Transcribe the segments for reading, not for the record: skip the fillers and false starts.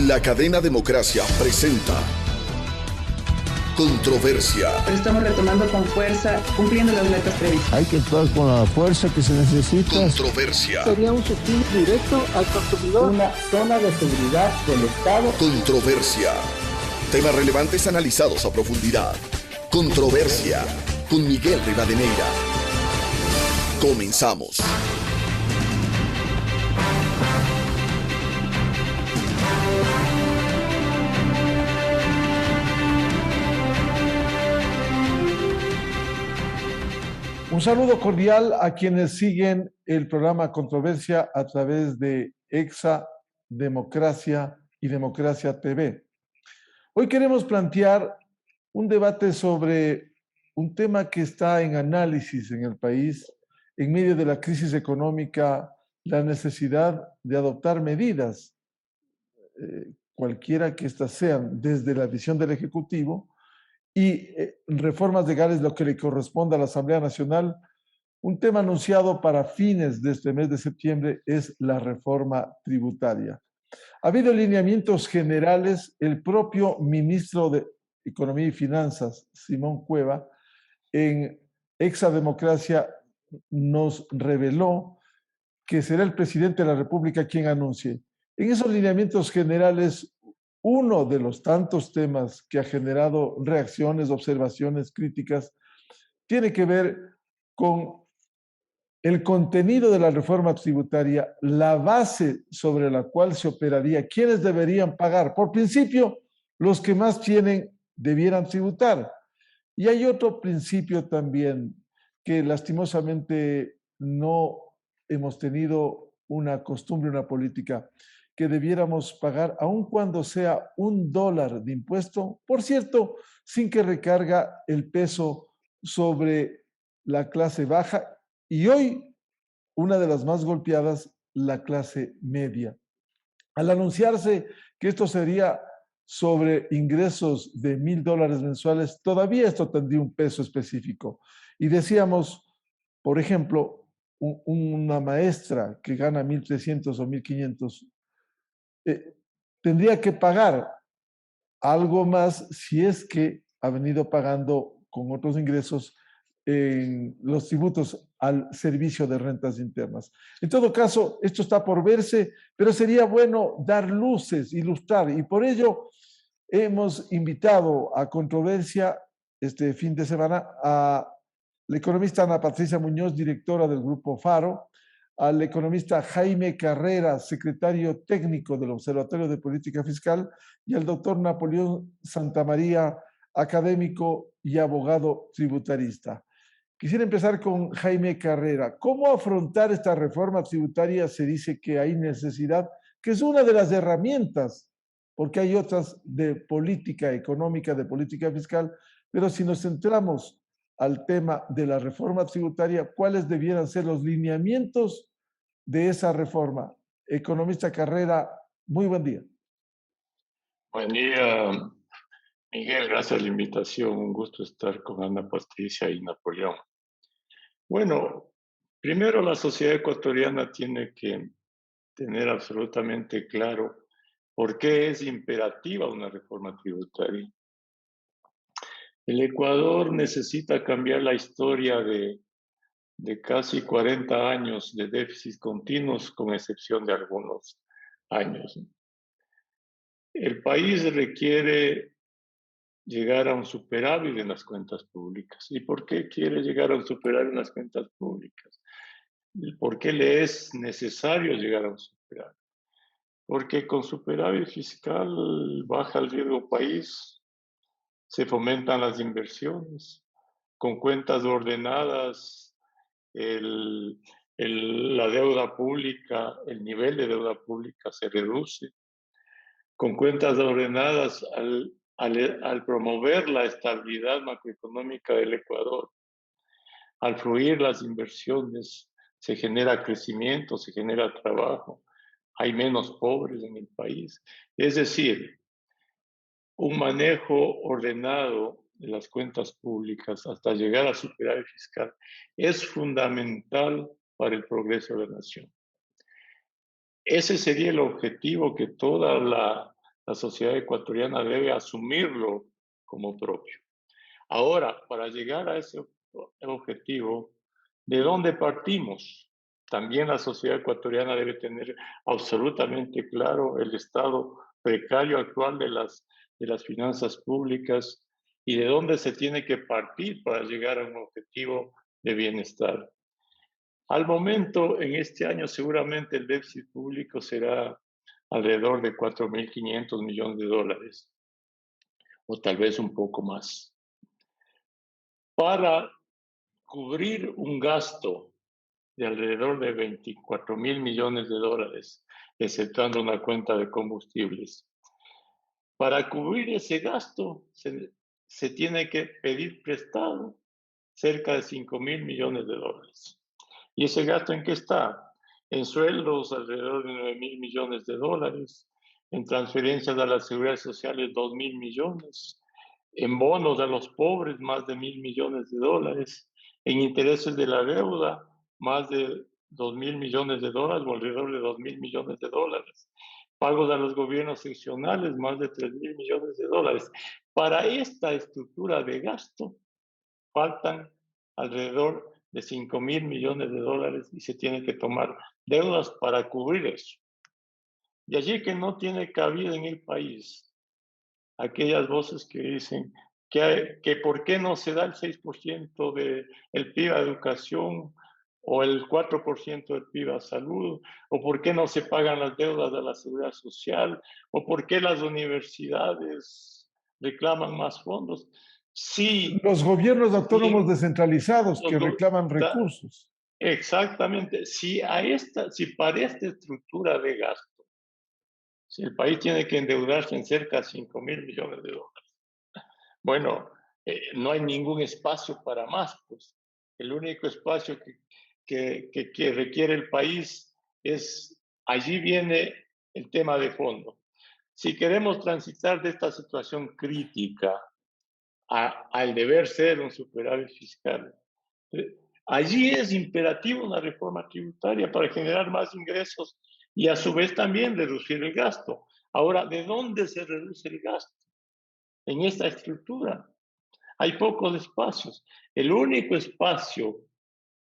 La cadena Democracia presenta Controversia. Pero estamos retomando con fuerza, cumpliendo las metas previstas. Hay que actuar con la fuerza que se necesita. Controversia. Sería un subsidio directo al consumidor. Una zona de seguridad del Estado. Controversia. Temas relevantes analizados a profundidad. Controversia. Con Miguel Rivadeneira. Comenzamos. Un saludo cordial a quienes siguen el programa Controversia a través de Exa, Democracia y Democracia TV. Hoy queremos plantear un debate sobre un tema que está en análisis en el país, en medio de la crisis económica, la necesidad de adoptar medidas, cualquiera que éstas sean, desde la visión del Ejecutivo, y reformas legales, lo que le corresponde a la Asamblea Nacional. Un tema anunciado para fines de este mes de septiembre es la reforma tributaria. Ha habido lineamientos generales. El propio ministro de Economía y Finanzas, Simón Cueva, en Exademocracia nos reveló que será el presidente de la República quien anuncie. En esos lineamientos generales, uno de los tantos temas que ha generado reacciones, observaciones, críticas, tiene que ver con el contenido de la reforma tributaria, la base sobre la cual se operaría, quiénes deberían pagar. Por principio, los que más tienen debieran tributar. Y hay otro principio también que lastimosamente no hemos tenido una costumbre, una política, que debiéramos pagar, aun cuando sea $1 de impuesto, por cierto, sin que recarga el peso sobre la clase baja y hoy una de las más golpeadas, la clase media. Al anunciarse que esto sería sobre ingresos de $1,000 mensuales, todavía esto tendría un peso específico. Y decíamos, por ejemplo, una maestra que gana 1,300 o 1,500 tendría que pagar algo más si es que ha venido pagando con otros ingresos en los tributos al servicio de rentas internas. En todo caso, esto está por verse, pero sería bueno dar luces, ilustrar, y por ello hemos invitado a Controversia este fin de semana a la economista Ana Patricia Muñoz, directora del Grupo Faro, al economista Jaime Carrera, secretario técnico del Observatorio de Política Fiscal, y al doctor Napoleón Santamaría, académico y abogado tributarista. Quisiera empezar con Jaime Carrera. ¿Cómo afrontar esta reforma tributaria? Se dice que hay necesidad, que es una de las herramientas, porque hay otras de política económica, de política fiscal, pero si nos centramos al tema de la reforma tributaria, ¿cuáles debieran ser los lineamientos de esa reforma? Economista Carrera, muy buen día. Buen día, Miguel, gracias por la invitación. Un gusto estar con Ana Patricia y Napoleón. Bueno, primero la sociedad ecuatoriana tiene que tener absolutamente claro por qué es imperativa una reforma tributaria. El Ecuador necesita cambiar la historia de casi 40 años de déficits continuos, con excepción de algunos años. El país requiere llegar a un superávit en las cuentas públicas. ¿Y por qué quiere llegar a un superávit en las cuentas públicas? ¿Por qué le es necesario llegar a un superávit? Porque con superávit fiscal baja el riesgo país, se fomentan las inversiones, con cuentas ordenadas, la deuda pública, el nivel de deuda pública se reduce. Con cuentas ordenadas, al promover la estabilidad macroeconómica del Ecuador, al fluir las inversiones, se genera crecimiento, se genera trabajo, hay menos pobres en el país. Es decir, un manejo ordenado de las cuentas públicas hasta llegar a superávit fiscal es fundamental para el progreso de la nación. Ese sería el objetivo que toda la sociedad ecuatoriana debe asumirlo como propio. Ahora, para llegar a ese objetivo, ¿de dónde partimos? También la sociedad ecuatoriana debe tener absolutamente claro el estado precario actual de las finanzas públicas y de dónde se tiene que partir para llegar a un objetivo de bienestar. Al momento, en este año, seguramente el déficit público será alrededor de 4.500 millones de dólares, o tal vez un poco más. Para cubrir un gasto de alrededor de 24.000 millones de dólares, exceptuando una cuenta de combustibles. Para cubrir ese gasto se tiene que pedir prestado cerca de 5.000 millones de dólares. ¿Y ese gasto en qué está? En sueldos alrededor de 9.000 millones de dólares, en transferencias a las seguridades sociales 2.000 millones, en bonos a los pobres más de 1.000 millones de dólares, en intereses de la deuda más de 2.000 millones de dólares o alrededor de 2.000 millones de dólares, pagos a los gobiernos seccionales más de 3.000 millones de dólares. Para esta estructura de gasto faltan alrededor de 5.000 millones de dólares y se tienen que tomar deudas para cubrir eso. De allí que no tiene cabida en el país aquellas voces que dicen que por qué no se da el 6% del PIB a educación o el 4% del PIB a salud, o por qué no se pagan las deudas de la seguridad social, o por qué las universidades reclaman más fondos. Sí, Los gobiernos autónomos sí, descentralizados que reclaman recursos. exactamente. Si para esta estructura de gasto, si el país tiene que endeudarse en cerca de 5.000 millones de dólares, bueno, no hay ningún espacio para más, pues. El único espacio que requiere el país es, allí viene el tema de fondo. Si queremos transitar de esta situación crítica al deber ser un superávit fiscal, allí es imperativo una reforma tributaria para generar más ingresos y a su vez también reducir el gasto. Ahora, ¿de dónde se reduce el gasto? En esta estructura. Hay pocos espacios. El único espacio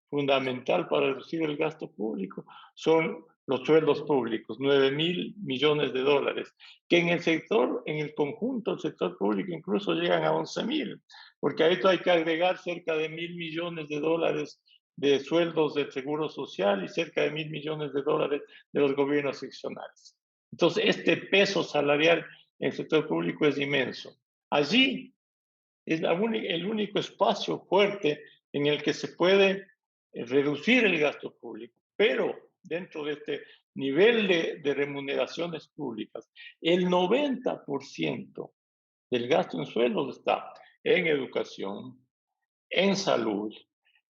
fundamental para reducir el gasto público son los sueldos públicos, 9.000 millones de dólares, que en el conjunto del sector público incluso llegan a 11.000, porque a esto hay que agregar cerca de 1.000 millones de dólares de sueldos del Seguro Social y cerca de 1.000 millones de dólares de los gobiernos seccionales. Entonces, este peso salarial en el sector público es inmenso. Allí es el único espacio fuerte en el que se puede reducir el gasto público, pero dentro de este nivel de remuneraciones públicas, el 90% del gasto en sueldos está en educación, en salud,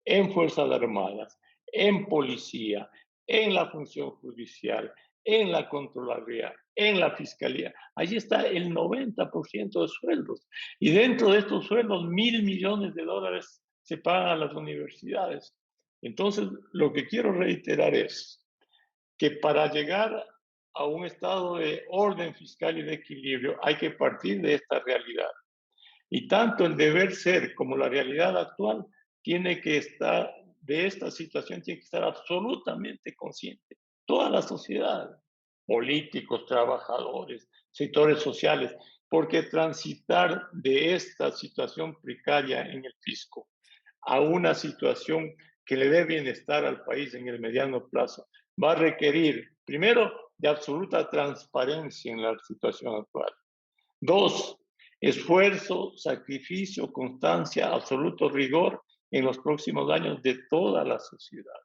en Fuerzas Armadas, en policía, en la función judicial, en la Contraloría, en la Fiscalía. Allí está el 90% de sueldos. Y dentro de estos sueldos, 1.000 millones de dólares se pagan a las universidades. Entonces, lo que quiero reiterar es que para llegar a un estado de orden fiscal y de equilibrio hay que partir de esta realidad. Y tanto el deber ser como la realidad actual tiene que estar, de esta situación tiene que estar absolutamente consciente. Toda la sociedad, políticos, trabajadores, sectores sociales, porque transitar de esta situación precaria en el fisco a una situación que le dé bienestar al país en el mediano plazo va a requerir, primero, de absoluta transparencia en la situación actual. Dos, esfuerzo, sacrificio, constancia, absoluto rigor en los próximos años de toda la sociedad,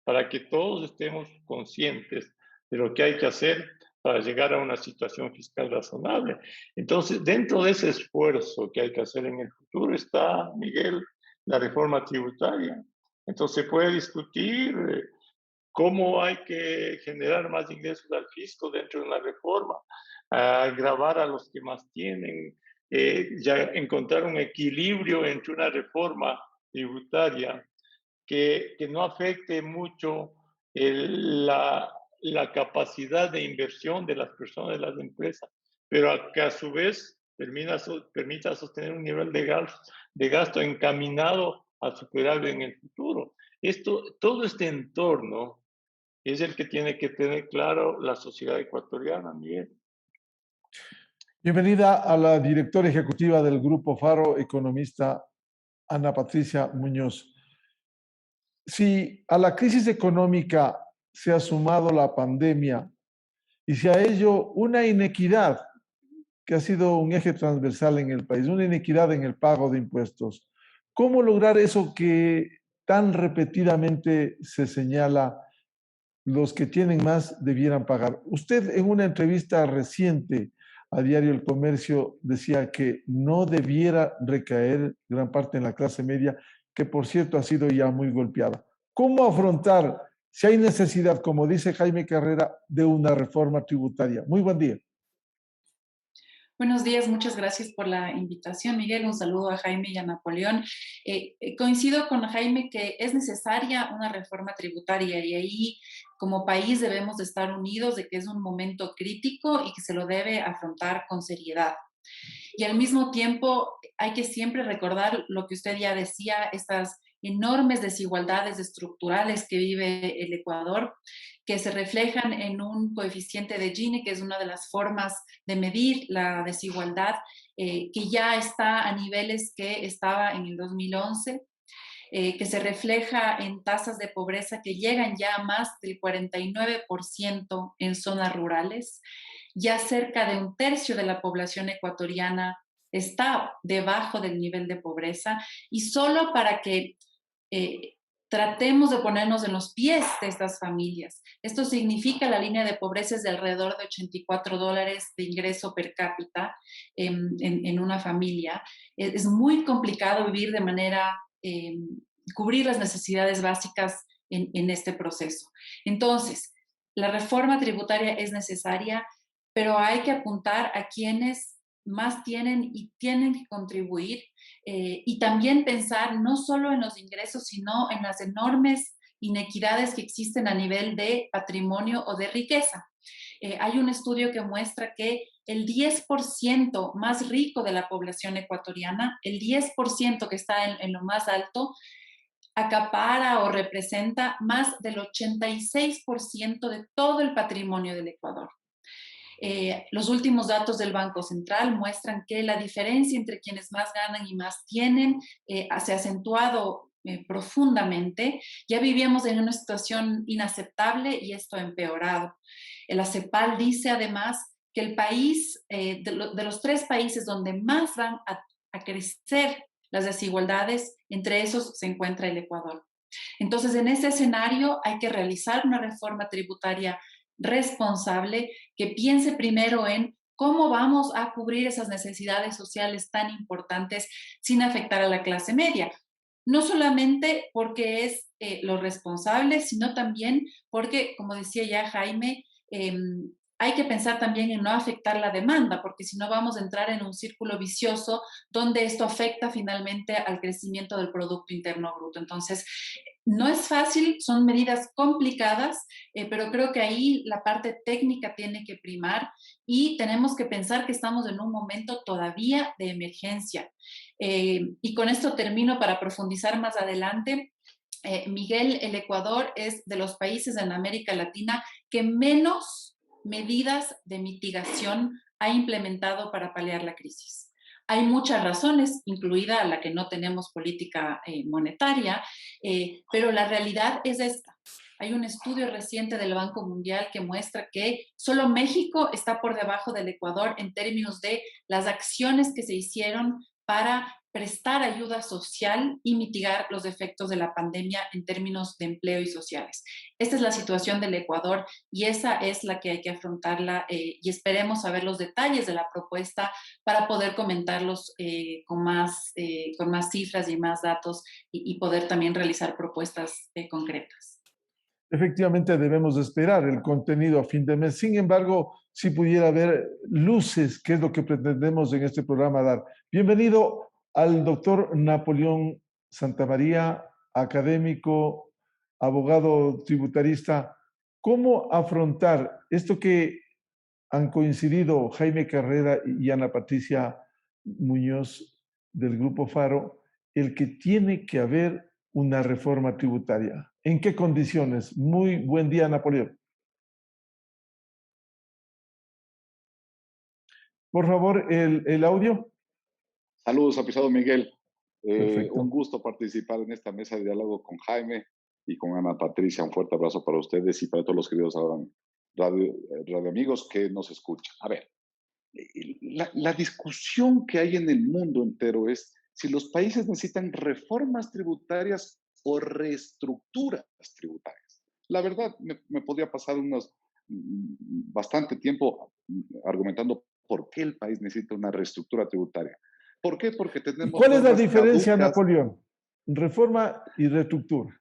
para que todos estemos conscientes de lo que hay que hacer para llegar a una situación fiscal razonable. Entonces, dentro de ese esfuerzo que hay que hacer en el futuro está, Miguel, la reforma tributaria. Entonces, se puede discutir cómo hay que generar más ingresos al fisco dentro de una reforma, gravar a los que más tienen, ya encontrar un equilibrio entre una reforma tributaria que no afecte mucho la capacidad de inversión de las personas, de las empresas, pero que a su vez permita sostener un nivel de gasto encaminado a superarlo en el futuro. Todo este entorno es el que tiene que tener claro la sociedad ecuatoriana, Miguel. Bienvenida a la directora ejecutiva del Grupo Faro, economista Ana Patricia Muñoz. Si a la crisis económica se ha sumado la pandemia y si a ello una inequidad que ha sido un eje transversal en el país, una inequidad en el pago de impuestos, ¿cómo lograr eso que tan repetidamente se señala? Los que tienen más debieran pagar. Usted en una entrevista reciente a Diario El Comercio decía que no debiera recaer gran parte en la clase media, que por cierto ha sido ya muy golpeada. ¿Cómo afrontar, si hay necesidad, como dice Jaime Carrera, de una reforma tributaria? Muy buen día. Buenos días, muchas gracias por la invitación, Miguel. Un saludo a Jaime y a Napoleón. Coincido con Jaime que es necesaria una reforma tributaria y ahí como país debemos de estar unidos de que es un momento crítico y que se lo debe afrontar con seriedad. Y al mismo tiempo hay que siempre recordar lo que usted ya decía, estas enormes desigualdades estructurales que vive el Ecuador, que se reflejan en un coeficiente de Gini, que es una de las formas de medir la desigualdad, que ya está a niveles que estaba en el 2011, que se refleja en tasas de pobreza que llegan ya a más del 49% en zonas rurales. Ya cerca de un tercio de la población ecuatoriana está debajo del nivel de pobreza y solo para que tratemos de ponernos en los pies de estas familias. Esto significa la línea de pobreza es de alrededor de $84 de ingreso per cápita en una familia. Es muy complicado vivir de manera, cubrir las necesidades básicas en este proceso. Entonces, la reforma tributaria es necesaria, pero hay que apuntar a quienes más tienen y tienen que contribuir y también pensar no solo en los ingresos, sino en las enormes inequidades que existen a nivel de patrimonio o de riqueza. Hay un estudio que muestra que el 10% más rico de la población ecuatoriana, el 10% que está en lo más alto, acapara o representa más del 86% de todo el patrimonio del Ecuador. Los últimos datos del Banco Central muestran que la diferencia entre quienes más ganan y más tienen se ha acentuado profundamente. Ya vivíamos en una situación inaceptable y esto ha empeorado. La CEPAL dice además que el país, de los 3 países donde más van a crecer las desigualdades, entre esos se encuentra el Ecuador. Entonces, en ese escenario hay que realizar una reforma tributaria responsable que piense primero en cómo vamos a cubrir esas necesidades sociales tan importantes sin afectar a la clase media. No solamente porque es lo responsable, sino también porque, como decía ya Jaime, hay que pensar también en no afectar la demanda, porque si no vamos a entrar en un círculo vicioso donde esto afecta finalmente al crecimiento del Producto Interno Bruto. Entonces, no es fácil, son medidas complicadas, pero creo que ahí la parte técnica tiene que primar y tenemos que pensar que estamos en un momento todavía de emergencia. Y con esto termino para profundizar más adelante. Miguel, el Ecuador es de los países en América Latina que menos medidas de mitigación ha implementado para paliar la crisis. Hay muchas razones, incluida la que no tenemos política monetaria, pero la realidad es esta. Hay un estudio reciente del Banco Mundial que muestra que solo México está por debajo del Ecuador en términos de las acciones que se hicieron para prestar ayuda social y mitigar los efectos de la pandemia en términos de empleo y sociales. Esta es la situación del Ecuador y esa es la que hay que afrontarla y esperemos saber los detalles de la propuesta para poder comentarlos con más cifras y más datos y poder también realizar propuestas concretas. Efectivamente, debemos esperar el contenido a fin de mes. Sin embargo, si pudiera haber luces, que es lo que pretendemos en este programa dar. Bienvenido al doctor Napoleón Santamaría, académico, abogado tributarista. ¿Cómo afrontar esto que han coincidido Jaime Carrera y Ana Patricia Muñoz del Grupo Faro, el que tiene que haber una reforma tributaria. ¿En qué condiciones? Muy buen día, Napoleón. Por favor, el audio. Saludos, apreciado Miguel. Perfecto. Un gusto participar en esta mesa de diálogo con Jaime y con Ana Patricia. Un fuerte abrazo para ustedes y para todos los queridos radio amigos que nos escuchan. A ver, la discusión que hay en el mundo entero es si los países necesitan reformas tributarias o reestructuras tributarias. La verdad, me podría pasar bastante tiempo argumentando por qué el país necesita una reestructura tributaria. ¿Por qué? Porque tenemos... ¿Cuál es la diferencia, caducas. Napoleón? Reforma y reestructura.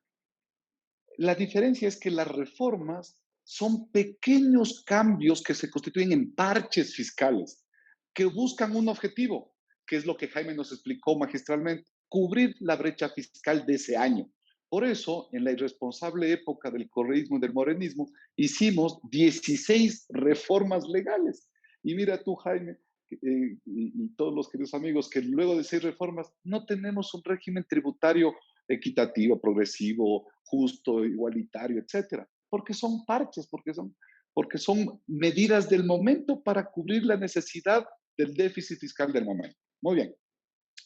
La diferencia es que las reformas son pequeños cambios que se constituyen en parches fiscales que buscan un objetivo, que es lo que Jaime nos explicó magistralmente, cubrir la brecha fiscal de ese año. Por eso, en la irresponsable época del correísmo y del morenismo, hicimos 16 reformas legales. Y mira tú, Jaime, y todos los queridos amigos, que luego de 6 reformas no tenemos un régimen tributario equitativo, progresivo, justo, igualitario, etcétera, porque son parches, porque son medidas del momento para cubrir la necesidad del déficit fiscal del momento. Muy bien,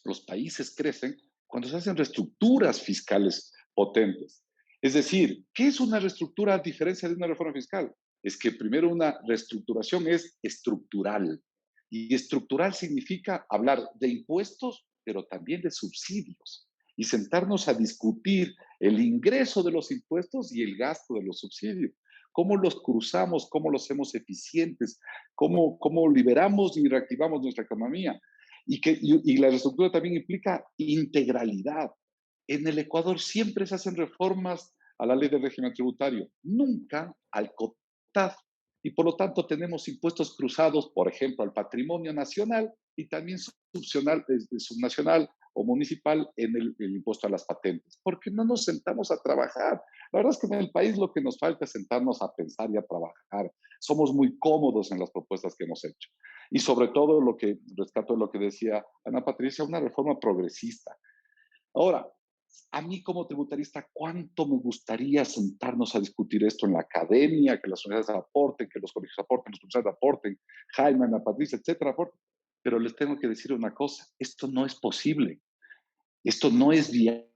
los países crecen cuando se hacen reestructuras fiscales potentes. Es decir, ¿qué es una reestructura a diferencia de una reforma fiscal? Es que primero una reestructuración es estructural. Y estructural significa hablar de impuestos, pero también de subsidios. Y sentarnos a discutir el ingreso de los impuestos y el gasto de los subsidios. Cómo los cruzamos, cómo los hacemos eficientes, cómo liberamos y reactivamos nuestra economía. Y la reestructura también implica integralidad. En el Ecuador siempre se hacen reformas a la ley de régimen tributario, nunca al COTAF. Y por lo tanto tenemos impuestos cruzados, por ejemplo, al patrimonio nacional y también subnacional o municipal en el impuesto a las patentes. ¿Por qué no nos sentamos a trabajar? La verdad es que en el país lo que nos falta es sentarnos a pensar y a trabajar. Somos muy cómodos en las propuestas que hemos hecho. Y sobre todo lo que rescato de lo que decía Ana Patricia, una reforma progresista. Ahora, a mí como tributarista, ¿cuánto me gustaría sentarnos a discutir esto en la academia, que las universidades aporten, que los colegios aporten, los profesores aporten, Jaime, Ana Patricia, etcétera, aporten? Pero les tengo que decir una cosa, esto no es posible, esto no es viable.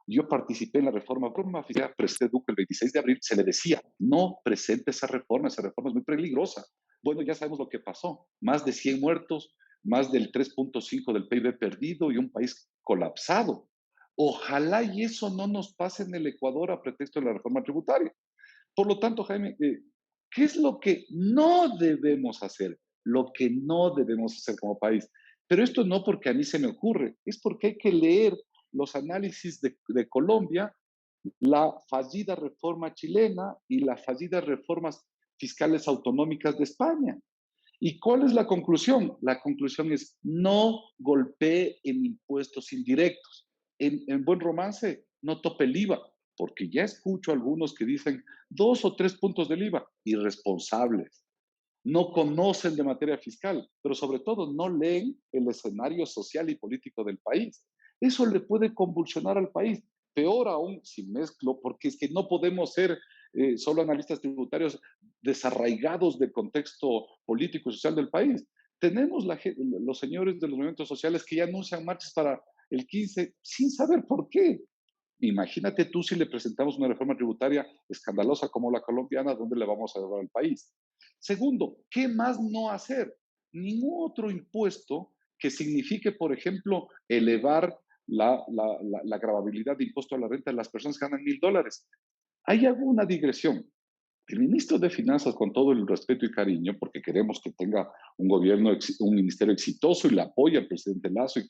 Yo participé en la reforma fiscal, presenté Duque el 26 de abril, se le decía, no presente esa reforma es muy peligrosa. Bueno, ya sabemos lo que pasó, más de 100 muertos, más del 3.5 del PIB perdido y un país colapsado. Ojalá y eso no nos pase en el Ecuador a pretexto de la reforma tributaria. Por lo tanto, Jaime, ¿qué es lo que no debemos hacer? Lo que no debemos hacer como país. Pero esto no porque a mí se me ocurre, es porque hay que leer los análisis de Colombia, la fallida reforma chilena y las fallidas reformas fiscales autonómicas de España. ¿Y cuál es la conclusión? La conclusión es no golpee en impuestos indirectos. En buen romance, no tope el IVA, porque ya escucho a algunos que dicen 2 o 3 puntos del IVA, irresponsables. No conocen de materia fiscal, pero sobre todo no leen el escenario social y político del país. Eso le puede convulsionar al país. Peor aún si mezclo, porque es que no podemos ser solo analistas tributarios desarraigados del contexto político y social del país. Tenemos los señores de los movimientos sociales que ya anuncian marchas para el 15 sin saber por qué. Imagínate tú si le presentamos una reforma tributaria escandalosa como la colombiana, ¿dónde le vamos a llevar al país? Segundo, ¿qué más no hacer? Ningún otro impuesto que signifique, por ejemplo, elevar la gravabilidad de impuesto a la renta de las personas que ganan $1,000. Hay alguna digresión. El ministro de Finanzas, con todo el respeto y cariño, porque queremos que tenga un gobierno, un ministerio exitoso y le apoya al presidente Lazo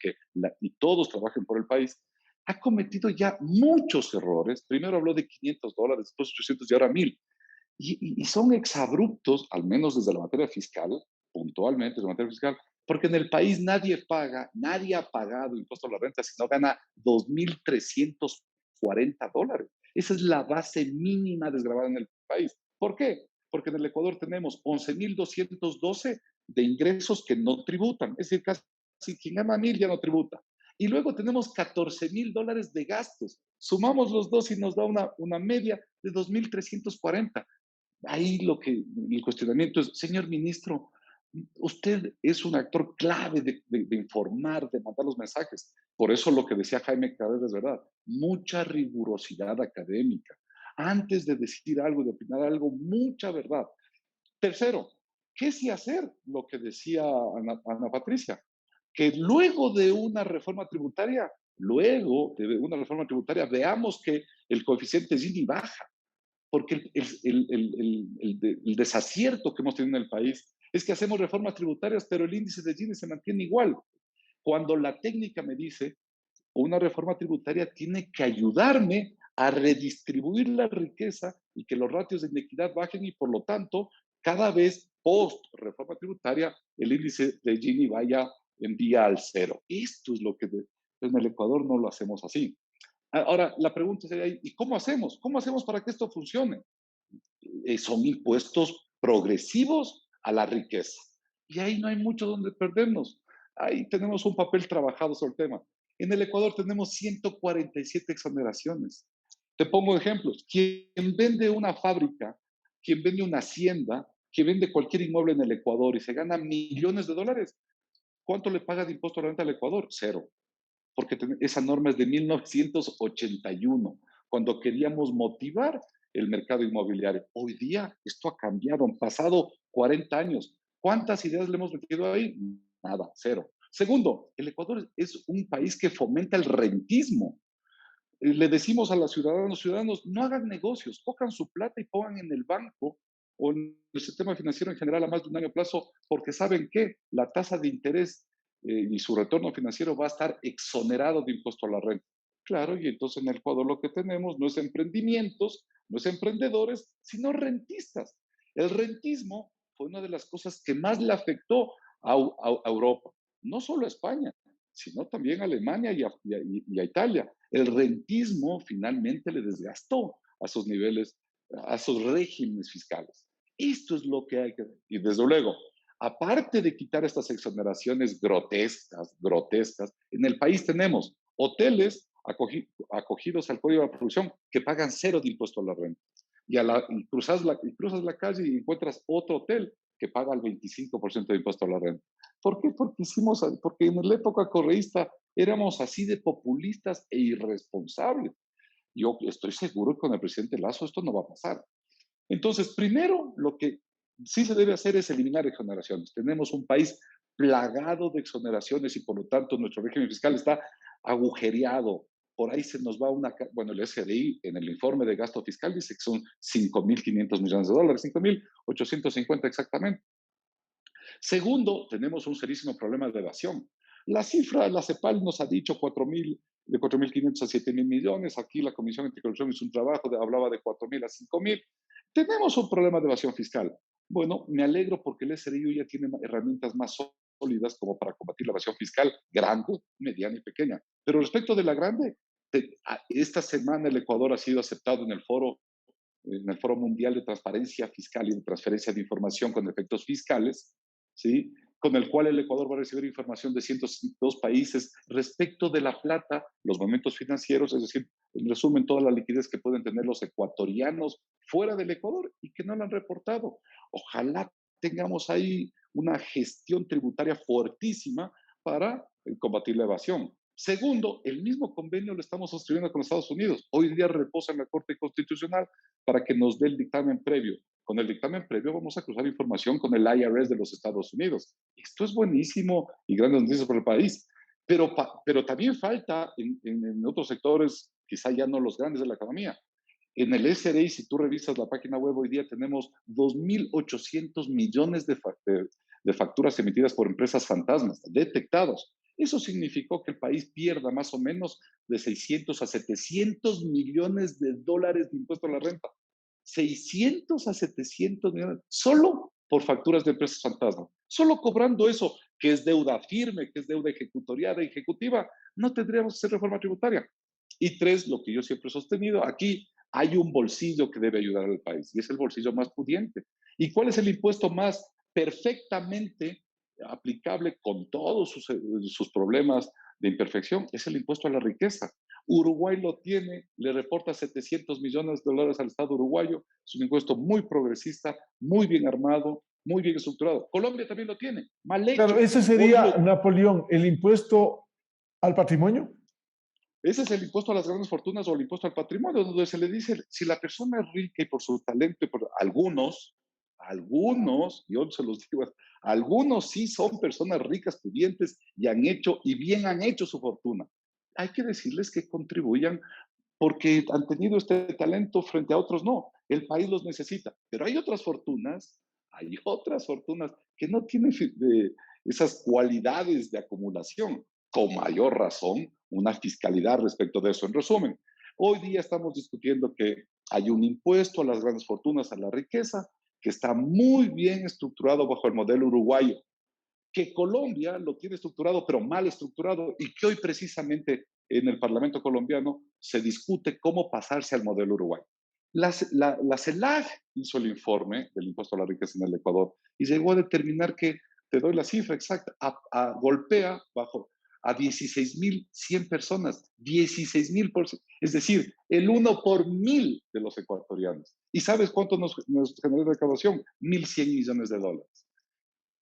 y todos trabajen por el país, ha cometido ya muchos errores. Primero habló de $500, después 800 y ahora 1,000. Y son exabruptos, al menos desde la materia fiscal, puntualmente desde la materia fiscal, Porque en el país nadie ha pagado impuesto a la renta si no gana $2,340. Esa es la base mínima desgravada en el país. ¿Por qué? Porque en el Ecuador tenemos 11,212 de ingresos que no tributan. Es decir, casi quien gana 1,000 ya no tributa. Y luego tenemos $14,000 de gastos. Sumamos los dos y nos da una media de 2,340. Ahí el cuestionamiento es, señor ministro, usted es un actor clave de informar, de mandar los mensajes. Por eso lo que decía Jaime Cabeza es verdad. Mucha rigurosidad académica. Antes de decir algo, de opinar algo, mucha verdad. Tercero, ¿qué sí hacer? Lo que decía Ana Patricia, que luego de una reforma tributaria, veamos que el coeficiente Gini baja, porque el desacierto que hemos tenido en el país es que hacemos reformas tributarias, pero el índice de Gini se mantiene igual. Cuando la técnica me dice, una reforma tributaria tiene que ayudarme a redistribuir la riqueza y que los ratios de inequidad bajen y por lo tanto, cada vez post reforma tributaria, el índice de Gini vaya en vía al cero. Esto es lo que en el Ecuador no lo hacemos así. Ahora, la pregunta sería, ¿y cómo hacemos? ¿Cómo hacemos para que esto funcione? Son impuestos progresivos a la riqueza. Y ahí no hay mucho donde perdernos. Ahí tenemos un papel trabajado sobre el tema. En el Ecuador tenemos 147 exoneraciones. Te pongo ejemplos. Quien vende una fábrica, quien vende una hacienda, quien vende cualquier inmueble en el Ecuador y se gana millones de dólares, ¿cuánto le paga de impuesto a la renta al Ecuador? Cero. Porque esa norma es de 1981, cuando queríamos motivar el mercado inmobiliario. Hoy día esto ha cambiado, han pasado 40 años. ¿Cuántas ideas le hemos metido ahí? Nada, cero. Segundo, el Ecuador es un país que fomenta el rentismo. Le decimos a los ciudadanos, no hagan negocios, cojan su plata y pongan en el banco o en el sistema financiero en general a más de un año plazo, porque saben que la tasa de interés y su retorno financiero va a estar exonerado de impuesto a la renta. Claro, y entonces en el Ecuador lo que tenemos no es emprendimientos, no es emprendedores, sino rentistas. El rentismo fue una de las cosas que más le afectó a Europa, no solo a España, sino también a Alemania y a Italia. El rentismo finalmente le desgastó a sus niveles, a sus regímenes fiscales. Esto es lo que hay que... Y desde luego, aparte de quitar estas exoneraciones grotescas, en el país tenemos hoteles acogidos al Código de la Producción que pagan cero de impuesto a la renta. Y cruzas la calle y encuentras otro hotel que paga el 25% de impuesto a la renta. ¿Por qué? Porque en la época correísta éramos así de populistas e irresponsables. Yo estoy seguro que con el presidente Lazo esto no va a pasar. Entonces, primero, lo que sí se debe hacer es eliminar exoneraciones. Tenemos un país plagado de exoneraciones y por lo tanto nuestro régimen fiscal está agujereado. Por ahí se nos va el SDI en el informe de gasto fiscal dice que son $5,500 millones, $5,850 exactamente. Segundo, tenemos un serísimo problema de evasión. La cifra, la CEPAL nos ha dicho de 4.500 a 7.000 millones. Aquí la Comisión Anticorrupción hizo un trabajo, hablaba de 4.000 a 5.000. Tenemos un problema de evasión fiscal. Bueno, me alegro porque el SRI ya tiene herramientas más sólidas como para combatir la evasión fiscal grande, mediana y pequeña. Pero respecto de la grande, esta semana el Ecuador ha sido aceptado en el Foro Mundial de Transparencia Fiscal y de Transferencia de Información con efectos fiscales, ¿sí? Con el cual el Ecuador va a recibir información de 102 países respecto de la plata, los momentos financieros, es decir, en resumen, toda la liquidez que pueden tener los ecuatorianos fuera del Ecuador y que no la han reportado. Ojalá tengamos ahí una gestión tributaria fuertísima para combatir la evasión. Segundo, el mismo convenio lo estamos suscribiendo con Estados Unidos. Hoy día reposa en la Corte Constitucional para que nos dé el dictamen previo. Con el dictamen previo vamos a cruzar información con el IRS de los Estados Unidos. Esto es buenísimo y grandes noticias para el país. Pero también falta en otros sectores, quizá ya no los grandes de la economía. En el SRI, si tú revisas la página web, hoy día tenemos 2.800 millones de facturas emitidas por empresas fantasmas, detectados. Eso significó que el país pierda más o menos de 600 a 700 millones de dólares de impuesto a la renta. 600 a 700 millones, solo por facturas de empresas fantasma. Solo cobrando eso, que es deuda firme, que es deuda ejecutoriada, ejecutiva, no tendríamos que hacer reforma tributaria. Y tres, lo que yo siempre he sostenido, aquí hay un bolsillo que debe ayudar al país y es el bolsillo más pudiente. ¿Y cuál es el impuesto más perfectamente aplicable con todos sus problemas de imperfección? Es el impuesto a la riqueza. Uruguay lo tiene, le reporta $700 millones al Estado uruguayo, es un impuesto muy progresista, muy bien armado, muy bien estructurado. Colombia también lo tiene, mal hecho. Claro, ese sería, Napoleón, el impuesto al patrimonio. Ese es el impuesto a las grandes fortunas o el impuesto al patrimonio, donde se le dice, si la persona es rica y por su talento, y por algunos, yo se los digo, algunos sí son personas ricas, pudientes y han hecho, y bien han hecho su fortuna. Hay que decirles que contribuyan porque han tenido este talento frente a otros no. El país los necesita. Pero hay otras fortunas que no tienen esas cualidades de acumulación. Con mayor razón, una fiscalidad respecto de eso. En resumen, hoy día estamos discutiendo que hay un impuesto a las grandes fortunas, a la riqueza, que está muy bien estructurado bajo el modelo uruguayo, que Colombia lo tiene estructurado, pero mal estructurado, y que hoy precisamente en el Parlamento colombiano se discute cómo pasarse al modelo uruguayo. La CELAC hizo el informe del impuesto a la riqueza en el Ecuador y llegó a determinar que, te doy la cifra exacta, golpea bajo a 16.100 personas, 16.000%, es decir, el 1 por 1.000 de los ecuatorianos. ¿Y sabes cuánto nos generó de recaudación? $1.100 millones.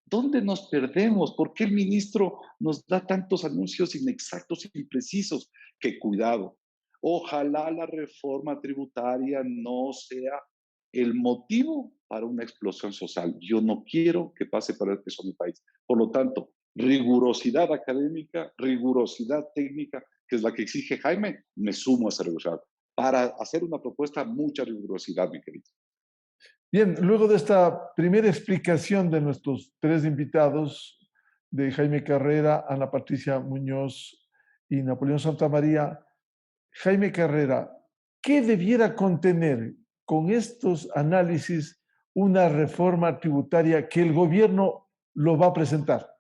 ¿Dónde nos perdemos? ¿Por qué el ministro nos da tantos anuncios inexactos y imprecisos? Que cuidado. Ojalá la reforma tributaria no sea el motivo para una explosión social. Yo no quiero que pase por eso en mi país. Por lo tanto, rigurosidad académica, rigurosidad técnica, que es la que exige Jaime, me sumo a esa rigurosidad. Para hacer una propuesta, mucha rigurosidad, mi querido. Bien, luego de esta primera explicación de nuestros tres invitados, de Jaime Carrera, Ana Patricia Muñoz y Napoleón Santamaría, Jaime Carrera, ¿qué debiera contener con estos análisis una reforma tributaria que el gobierno lo va a presentar?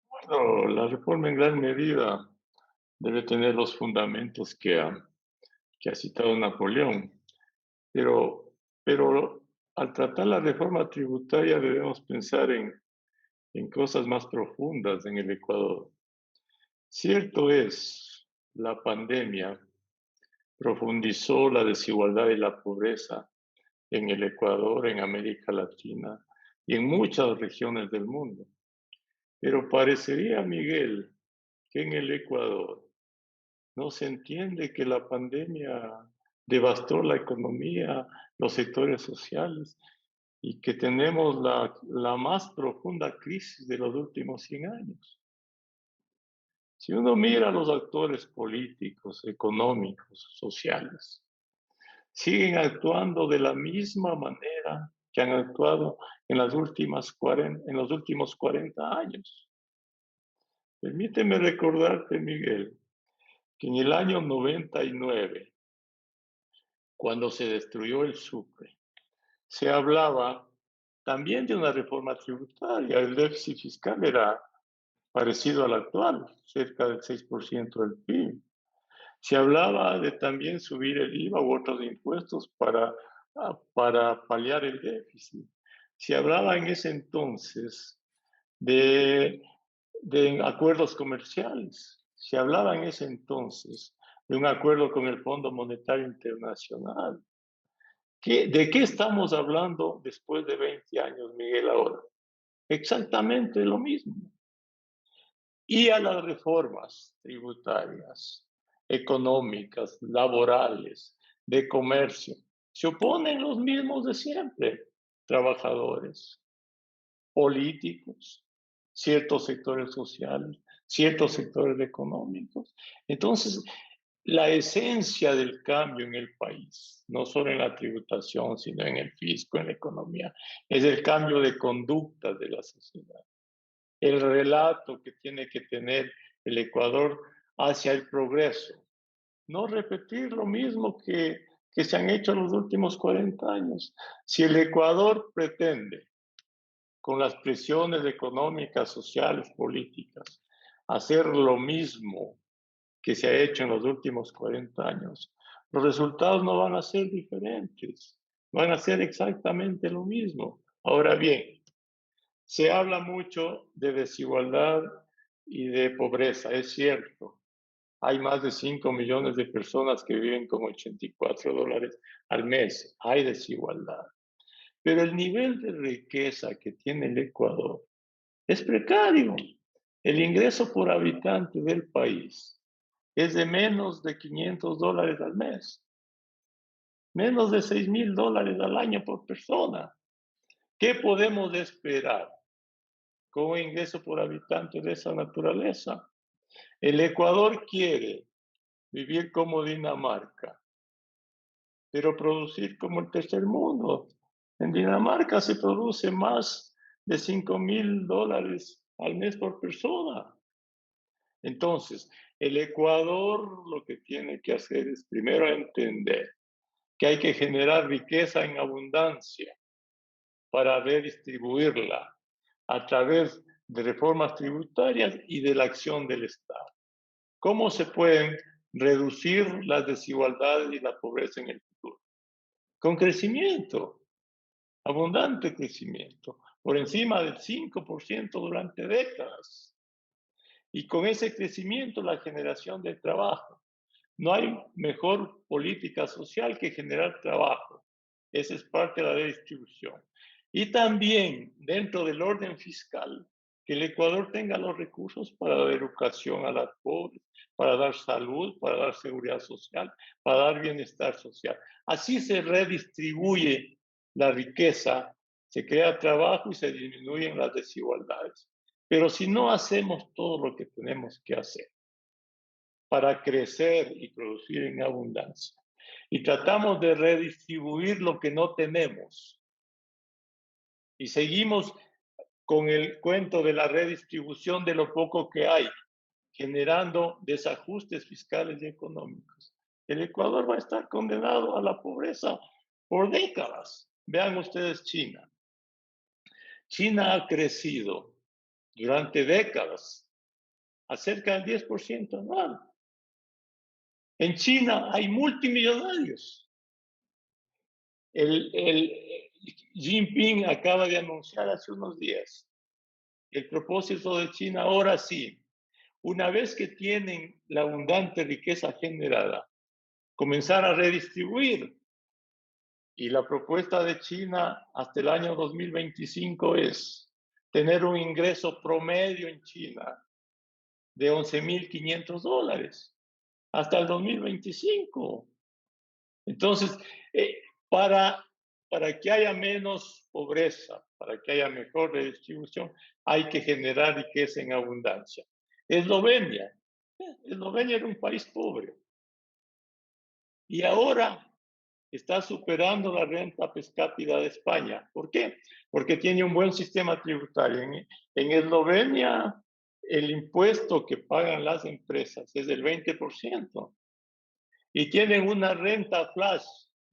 Bueno, la reforma en gran medida debe tener los fundamentos que ha citado Napoleón, pero al tratar la reforma tributaria debemos pensar en cosas más profundas en el Ecuador. Cierto es, la pandemia profundizó la desigualdad y la pobreza en el Ecuador, en América Latina y en muchas regiones del mundo. Pero parecería, Miguel, que en el Ecuador no se entiende que la pandemia devastó la economía, los sectores sociales y que tenemos la más profunda crisis de los últimos 100 años. Si uno mira a los actores políticos, económicos, sociales, siguen actuando de la misma manera que han actuado en los últimos 40 años. Permíteme recordarte, Miguel, que en el año 99, cuando se destruyó el Sucre, se hablaba también de una reforma tributaria. El déficit fiscal era parecido al actual, cerca del 6% del PIB. Se hablaba de también subir el IVA u otros impuestos para paliar el déficit. Se hablaba en ese entonces de acuerdos comerciales. Se hablaba en ese entonces de un acuerdo con el Fondo Monetario Internacional. ¿De qué estamos hablando después de 20 años, Miguel, ahora? Exactamente lo mismo. Y a las reformas tributarias, económicas, laborales, de comercio, se oponen los mismos de siempre: trabajadores, políticos, ciertos sectores sociales, ciertos sectores económicos. Entonces, la esencia del cambio en el país, no solo en la tributación, sino en el fisco, en la economía, es el cambio de conducta de la sociedad. El relato que tiene que tener el Ecuador hacia el progreso. No repetir lo mismo que se han hecho en los últimos 40 años. Si el Ecuador pretende con las presiones económicas, sociales, políticas, hacer lo mismo que se ha hecho en los últimos 40 años, los resultados no van a ser diferentes, van a ser exactamente lo mismo. Ahora bien, se habla mucho de desigualdad y de pobreza, es cierto. Hay más de 5 millones de personas que viven con $84 al mes. Hay desigualdad. Pero el nivel de riqueza que tiene el Ecuador es precario. El ingreso por habitante del país es de menos de $500 al mes. Menos de $6,000 al año por persona. ¿Qué podemos esperar con un ingreso por habitante de esa naturaleza? El Ecuador quiere vivir como Dinamarca, pero producir como el tercer mundo. En Dinamarca se produce más de $5,000 al mes por persona. Entonces, el Ecuador lo que tiene que hacer es primero entender que hay que generar riqueza en abundancia para redistribuirla a través de reformas tributarias y de la acción del Estado. ¿Cómo se pueden reducir las desigualdades y la pobreza en el futuro? Con crecimiento, abundante crecimiento, por encima del 5% durante décadas. Y con ese crecimiento, la generación de trabajo. No hay mejor política social que generar trabajo. Esa es parte de la redistribución. Y también, dentro del orden fiscal, que el Ecuador tenga los recursos para dar educación a las pobres, para dar salud, para dar seguridad social, para dar bienestar social. Así se redistribuye la riqueza, se crea trabajo y se disminuyen las desigualdades. Pero si no hacemos todo lo que tenemos que hacer para crecer y producir en abundancia, y tratamos de redistribuir lo que no tenemos, y seguimos con el cuento de la redistribución de lo poco que hay, generando desajustes fiscales y económicos, el Ecuador va a estar condenado a la pobreza por décadas. Vean ustedes China. China ha crecido durante décadas a cerca del 10% anual. En China hay multimillonarios. El Jinping acaba de anunciar hace unos días el propósito de China, ahora sí, una vez que tienen la abundante riqueza generada, comenzar a redistribuir. Y la propuesta de China hasta el año 2025 es tener un ingreso promedio en China de $11,500 hasta el 2025. Entonces, para que haya menos pobreza, para que haya mejor redistribución, hay que generar riqueza en abundancia. Eslovenia era un país pobre y ahora está superando la renta per cápita de España. ¿Por qué? Porque tiene un buen sistema tributario. En Eslovenia, el impuesto que pagan las empresas es del 20% y tienen una renta flash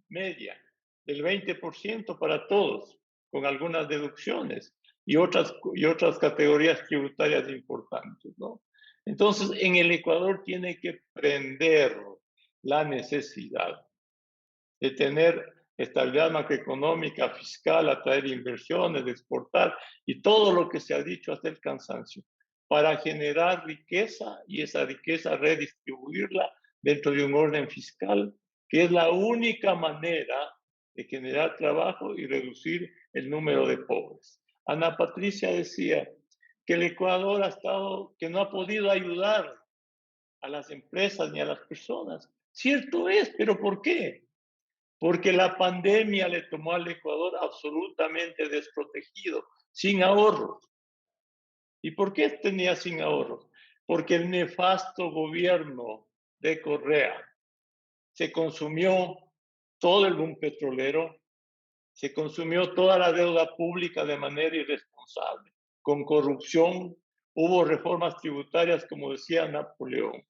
media del 20% para todos, con algunas deducciones y otras categorías tributarias importantes, ¿no? Entonces, en el Ecuador tiene que prender la necesidad de tener estabilidad macroeconómica, fiscal, atraer inversiones, de exportar y todo lo que se ha dicho hasta el cansancio, para generar riqueza y esa riqueza redistribuirla dentro de un orden fiscal, que es la única manera de generar trabajo y reducir el número de pobres. Ana Patricia decía que el Ecuador que no ha podido ayudar a las empresas ni a las personas. Cierto es, pero ¿por qué? Porque la pandemia le tomó al Ecuador absolutamente desprotegido, sin ahorros. ¿Y por qué tenía sin ahorros? Porque el nefasto gobierno de Correa se consumió todo el boom petrolero, se consumió toda la deuda pública de manera irresponsable, con corrupción, hubo reformas tributarias, como decía Napoleón,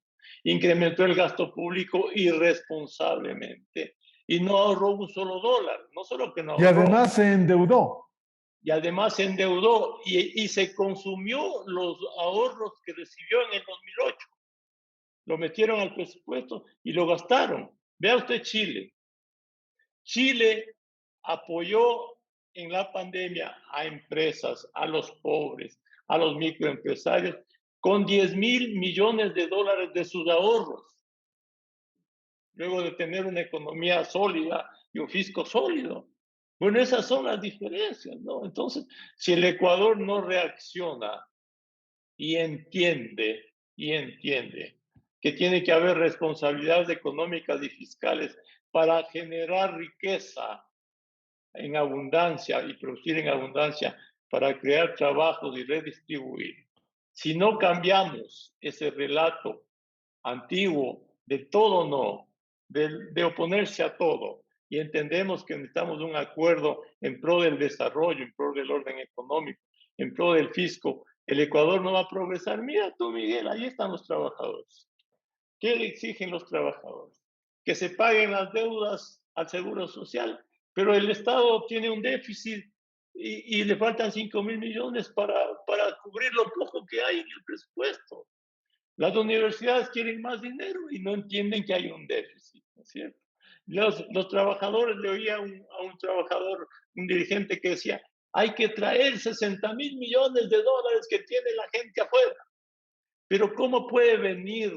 incrementó el gasto público irresponsablemente y no ahorró un solo dólar, no solo que no ahorró. Y además se endeudó. y además se endeudó y se consumió los ahorros que recibió en el 2008. Lo metieron al presupuesto y lo gastaron. Vea usted Chile. Chile apoyó en la pandemia a empresas, a los pobres, a los microempresarios, con 10.000 millones de dólares de sus ahorros, luego de tener una economía sólida y un fisco sólido. Bueno, esas son las diferencias, ¿no? Entonces, si el Ecuador no reacciona y entiende que tiene que haber responsabilidades económicas y fiscales para generar riqueza en abundancia y producir en abundancia para crear trabajos y redistribuir. Si no cambiamos ese relato antiguo de todo no, de oponerse a todo, y entendemos que necesitamos un acuerdo en pro del desarrollo, en pro del orden económico, en pro del fisco, el Ecuador no va a progresar. Mira tú, Miguel, ahí están los trabajadores. ¿Qué le exigen los trabajadores? Que se paguen las deudas al Seguro Social, pero el Estado tiene un déficit y le faltan 5.000 millones para cubrir lo poco que hay en el presupuesto. Las universidades quieren más dinero y no entienden que hay un déficit, ¿no es cierto? Los trabajadores, le oía a un trabajador, un dirigente que decía, hay que traer 60.000 millones de dólares que tiene la gente afuera. Pero ¿cómo puede venir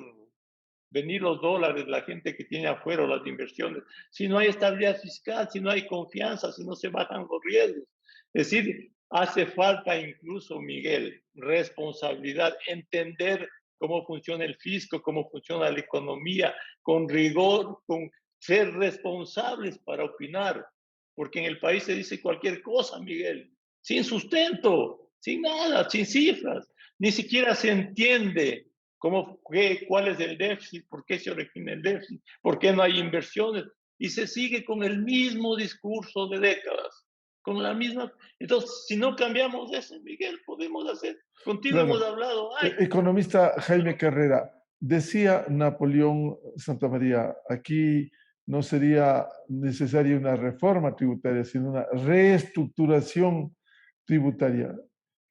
los dólares, la gente que tiene afuera, las inversiones, si no hay estabilidad fiscal, si no hay confianza, si no se bajan los riesgos? Es decir, hace falta incluso, Miguel, responsabilidad, entender cómo funciona el fisco, cómo funciona la economía, con rigor, con ser responsables para opinar, porque en el país se dice cualquier cosa, Miguel, sin sustento, sin nada, sin cifras, ni siquiera se entiende cuál es el déficit, por qué se origina el déficit, por qué no hay inversiones, y se sigue con el mismo discurso de décadas, con la misma. Entonces, si no cambiamos eso, Miguel, podemos hacer. Contigo Claro. hemos hablado. Economista Jaime Carrera, decía Napoleón Santamaría, aquí no sería necesaria una reforma tributaria, sino una reestructuración tributaria.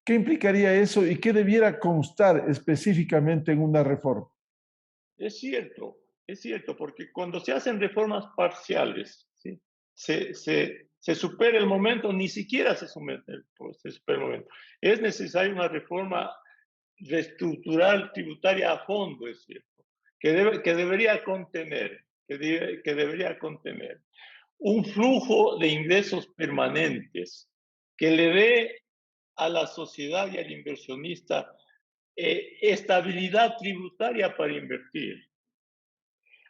¿Qué implicaría eso y qué debiera constar específicamente en una reforma? Es cierto, porque cuando se hacen reformas parciales, ¿sí? se supera el momento, ni siquiera se supera el momento. Es necesaria una reforma reestructural tributaria a fondo, es cierto, que debería contener un flujo de ingresos permanentes que le dé a la sociedad y al inversionista estabilidad tributaria para invertir,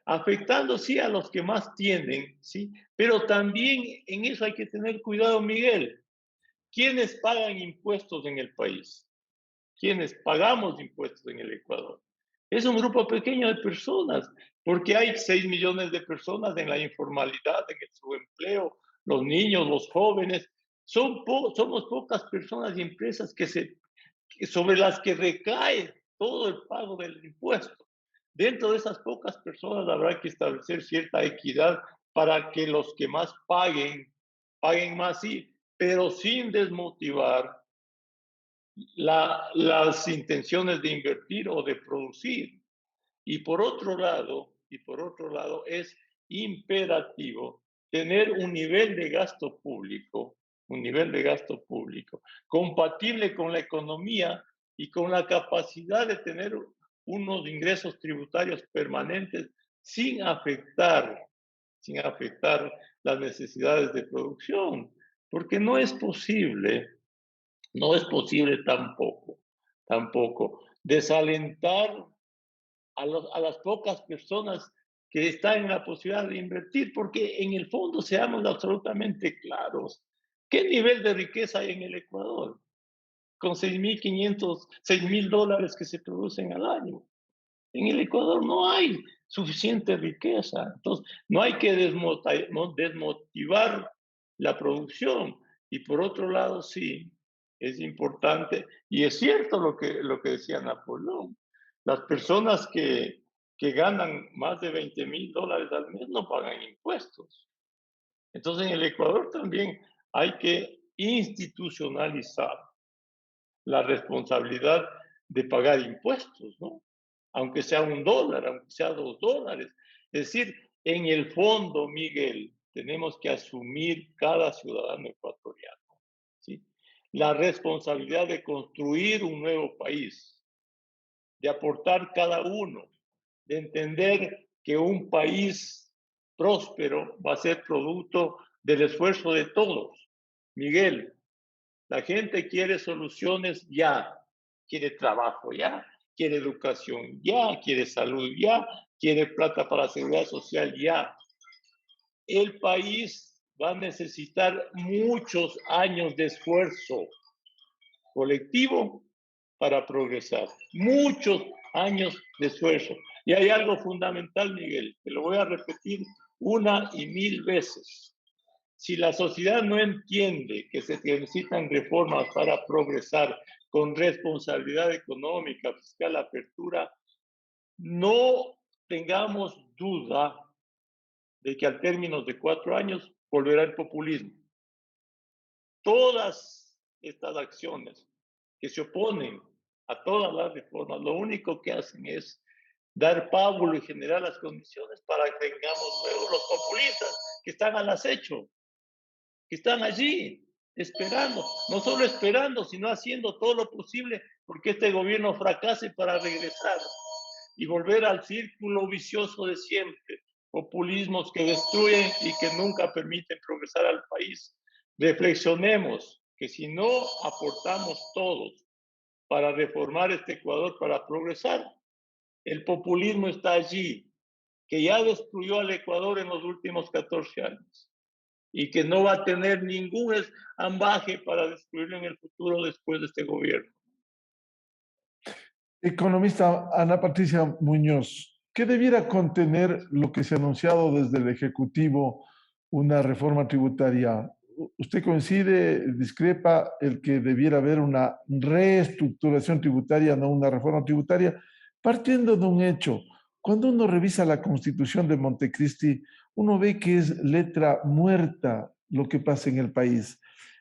afectando sí a los que más tienen, sí, pero también en eso hay que tener cuidado, Miguel. ¿Quiénes pagan impuestos en el país? ¿Quiénes pagamos impuestos en el Ecuador? Es un grupo pequeño de personas, porque hay 6 millones de personas en la informalidad, en el subempleo, los niños, los jóvenes. Somos pocas personas y empresas sobre las que recae todo el pago del impuesto. Dentro de esas pocas personas habrá que establecer cierta equidad para que los que más paguen más, sí, pero sin desmotivar las intenciones de invertir o de producir. Y por otro lado, es imperativo tener un nivel de gasto público compatible con la economía y con la capacidad de tener unos ingresos tributarios permanentes sin afectar las necesidades de producción, porque no es posible tampoco desalentar a las pocas personas que están en la posibilidad de invertir, porque en el fondo, seamos absolutamente claros, ¿qué nivel de riqueza hay en el Ecuador? Con $6.000 dólares que se producen al año. En el Ecuador no hay suficiente riqueza, entonces no hay que desmotivar la producción. Y por otro lado, sí, es importante, y es cierto lo que decía Napoleón, las personas que ganan más de $20.000 al mes no pagan impuestos. Entonces en el Ecuador también hay que institucionalizar la responsabilidad de pagar impuestos, ¿no? Aunque sea $1, aunque sea $2. Es decir, en el fondo, Miguel, tenemos que asumir cada ciudadano ecuatoriano, ¿sí? La responsabilidad de construir un nuevo país, de aportar cada uno, de entender que un país próspero va a ser producto del esfuerzo de todos. Miguel, la gente quiere soluciones ya, quiere trabajo ya, quiere educación ya, quiere salud ya, quiere plata para la seguridad social ya. El país va a necesitar muchos años de esfuerzo colectivo para progresar. Muchos años de esfuerzo. Y hay algo fundamental, Miguel, que lo voy a repetir 1 y 1000 veces. Si la sociedad no entiende que se necesitan reformas para progresar con responsabilidad económica, fiscal, apertura, no tengamos duda de que al término de 4 años volverá el populismo. Todas estas acciones que se oponen a todas las reformas, lo único que hacen es dar pábulo y generar las condiciones para que tengamos luego los populistas que están al acecho, que están allí esperando, no solo esperando, sino haciendo todo lo posible porque este gobierno fracase para regresar y volver al círculo vicioso de siempre, populismos que destruyen y que nunca permiten progresar al país. Reflexionemos que si no aportamos todos para reformar este Ecuador, para progresar, el populismo está allí, que ya destruyó al Ecuador en los últimos 14 años y que no va a tener ningún ambaje para destruirlo en el futuro después de este gobierno. Economista Ana Patricia Muñoz, ¿qué debiera contener lo que se ha anunciado desde el Ejecutivo, una reforma tributaria? ¿Usted coincide, discrepa el que debiera haber una reestructuración tributaria, no una reforma tributaria? Partiendo de un hecho, cuando uno revisa la Constitución de Montecristi, uno ve que es letra muerta lo que pasa en el país.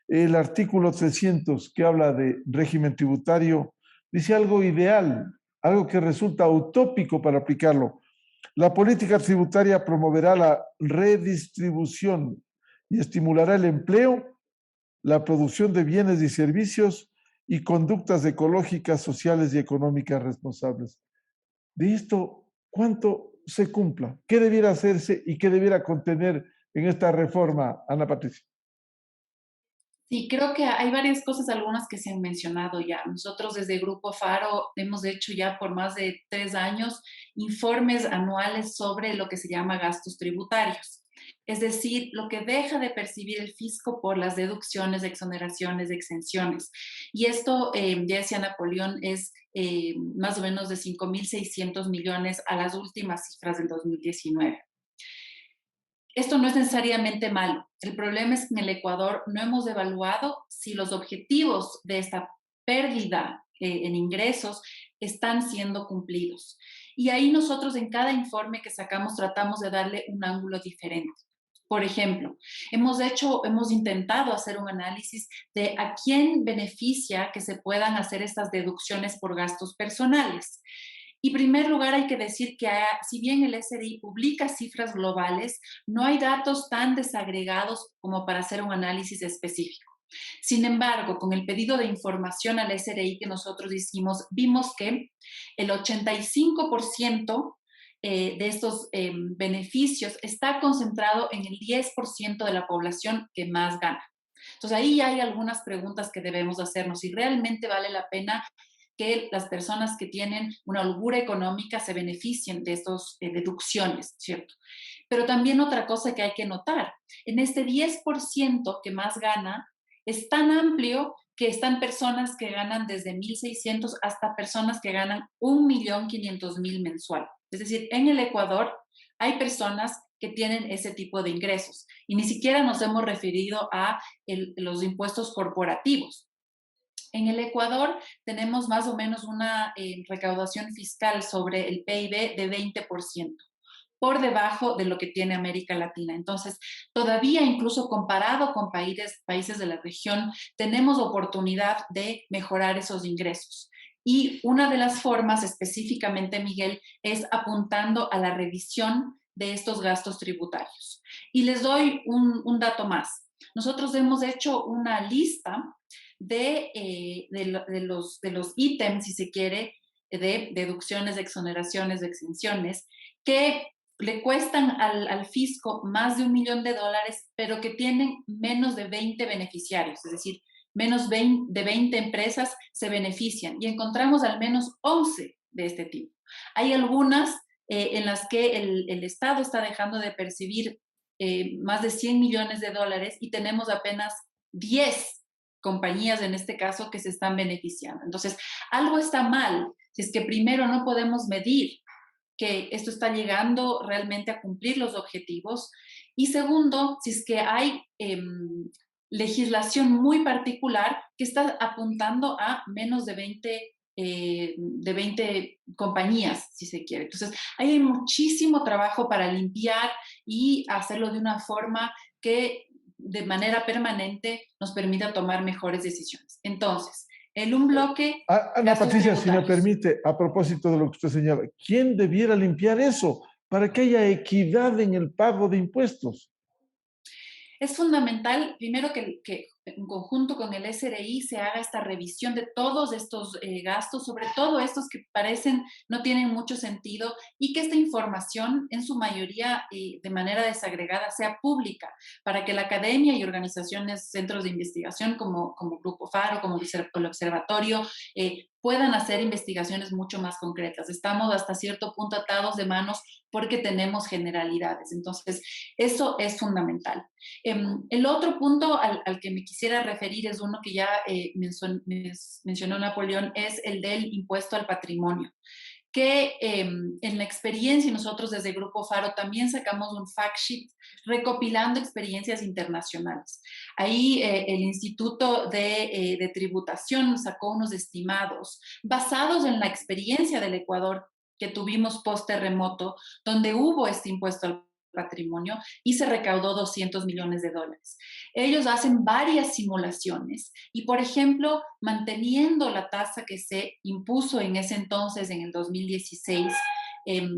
El artículo 300, que habla de régimen tributario, dice algo ideal, algo que resulta utópico para aplicarlo. La política tributaria promoverá la redistribución y estimulará el empleo, la producción de bienes y servicios y conductas ecológicas, sociales y económicas responsables. De esto, ¿cuánto se cumpla? ¿Qué debiera hacerse y qué debiera contener en esta reforma, Ana Patricia? Sí, creo que hay varias cosas, algunas que se han mencionado ya. Nosotros desde Grupo Faro hemos hecho ya por más de 3 años informes anuales sobre lo que se llama gastos tributarios. Es decir, lo que deja de percibir el fisco por las deducciones, exoneraciones, exenciones. Y esto, ya decía Napoleón, es más o menos de 5.600 millones a las últimas cifras del 2019. Esto no es necesariamente malo. El problema es que en el Ecuador no hemos evaluado si los objetivos de esta pérdida en ingresos están siendo cumplidos. Y ahí nosotros en cada informe que sacamos tratamos de darle un ángulo diferente. Por ejemplo, hemos intentado hacer un análisis de a quién beneficia que se puedan hacer estas deducciones por gastos personales. Y en primer lugar hay que decir que si bien el SRI publica cifras globales, no hay datos tan desagregados como para hacer un análisis específico. Sin embargo, con el pedido de información al SRI que nosotros hicimos, vimos que el 85% de estos beneficios está concentrado en el 10% de la población que más gana. Entonces ahí hay algunas preguntas que debemos hacernos. Si realmente vale la pena que las personas que tienen una holgura económica se beneficien de estas deducciones, ¿cierto? Pero también otra cosa que hay que notar, en este 10% que más gana, es tan amplio que están personas que ganan desde 1.600 hasta personas que ganan 1.500.000 mensual. Es decir, en el Ecuador hay personas que tienen ese tipo de ingresos y ni siquiera nos hemos referido a los impuestos corporativos. En el Ecuador tenemos más o menos una recaudación fiscal sobre el PIB de 20%. por debajo de lo que tiene América Latina. Entonces, todavía incluso comparado con países de la región, tenemos oportunidad de mejorar esos ingresos. Y una de las formas específicamente, Miguel, es apuntando a la revisión de estos gastos tributarios. Y les doy un dato más. Nosotros hemos hecho una lista de los ítems, si se quiere, de deducciones, de exoneraciones, de exenciones, que le cuestan al fisco más de $1 millón, pero que tienen menos de 20 beneficiarios, es decir, menos de 20 empresas se benefician y encontramos al menos 11 de este tipo. Hay algunas en las que el Estado está dejando de percibir más de $100 millones y tenemos apenas 10 compañías en este caso que se están beneficiando. Entonces, algo está mal si es que primero no podemos medir que esto está llegando realmente a cumplir los objetivos y segundo, si es que hay legislación muy particular que está apuntando a menos de 20 compañías, si se quiere. Entonces, hay muchísimo trabajo para limpiar y hacerlo de una forma que de manera permanente nos permita tomar mejores decisiones. Entonces, en un bloque... Ana Patricia, si me permite, a propósito de lo que usted señala, ¿quién debiera limpiar eso para que haya equidad en el pago de impuestos? Es fundamental, primero, que en conjunto con el SRI se haga esta revisión de todos estos gastos, sobre todo estos que parecen no tienen mucho sentido, y que esta información, en su mayoría de manera desagregada, sea pública, para que la academia y organizaciones, centros de investigación como Grupo Faro, como el Observatorio, puedan hacer investigaciones mucho más concretas. Estamos hasta cierto punto atados de manos porque tenemos generalidades. Entonces, eso es fundamental. El otro punto al que me quisiera referir es uno que ya mencionó Napoleón, es el del impuesto al patrimonio, que en la experiencia, y nosotros desde Grupo Faro también sacamos un fact sheet recopilando experiencias internacionales. Ahí el Instituto de Tributación sacó unos estimados basados en la experiencia del Ecuador que tuvimos post-terremoto, donde hubo este impuesto al patrimonio y se recaudó $200 millones. Ellos hacen varias simulaciones y, por ejemplo, manteniendo la tasa que se impuso en ese entonces, en el 2016,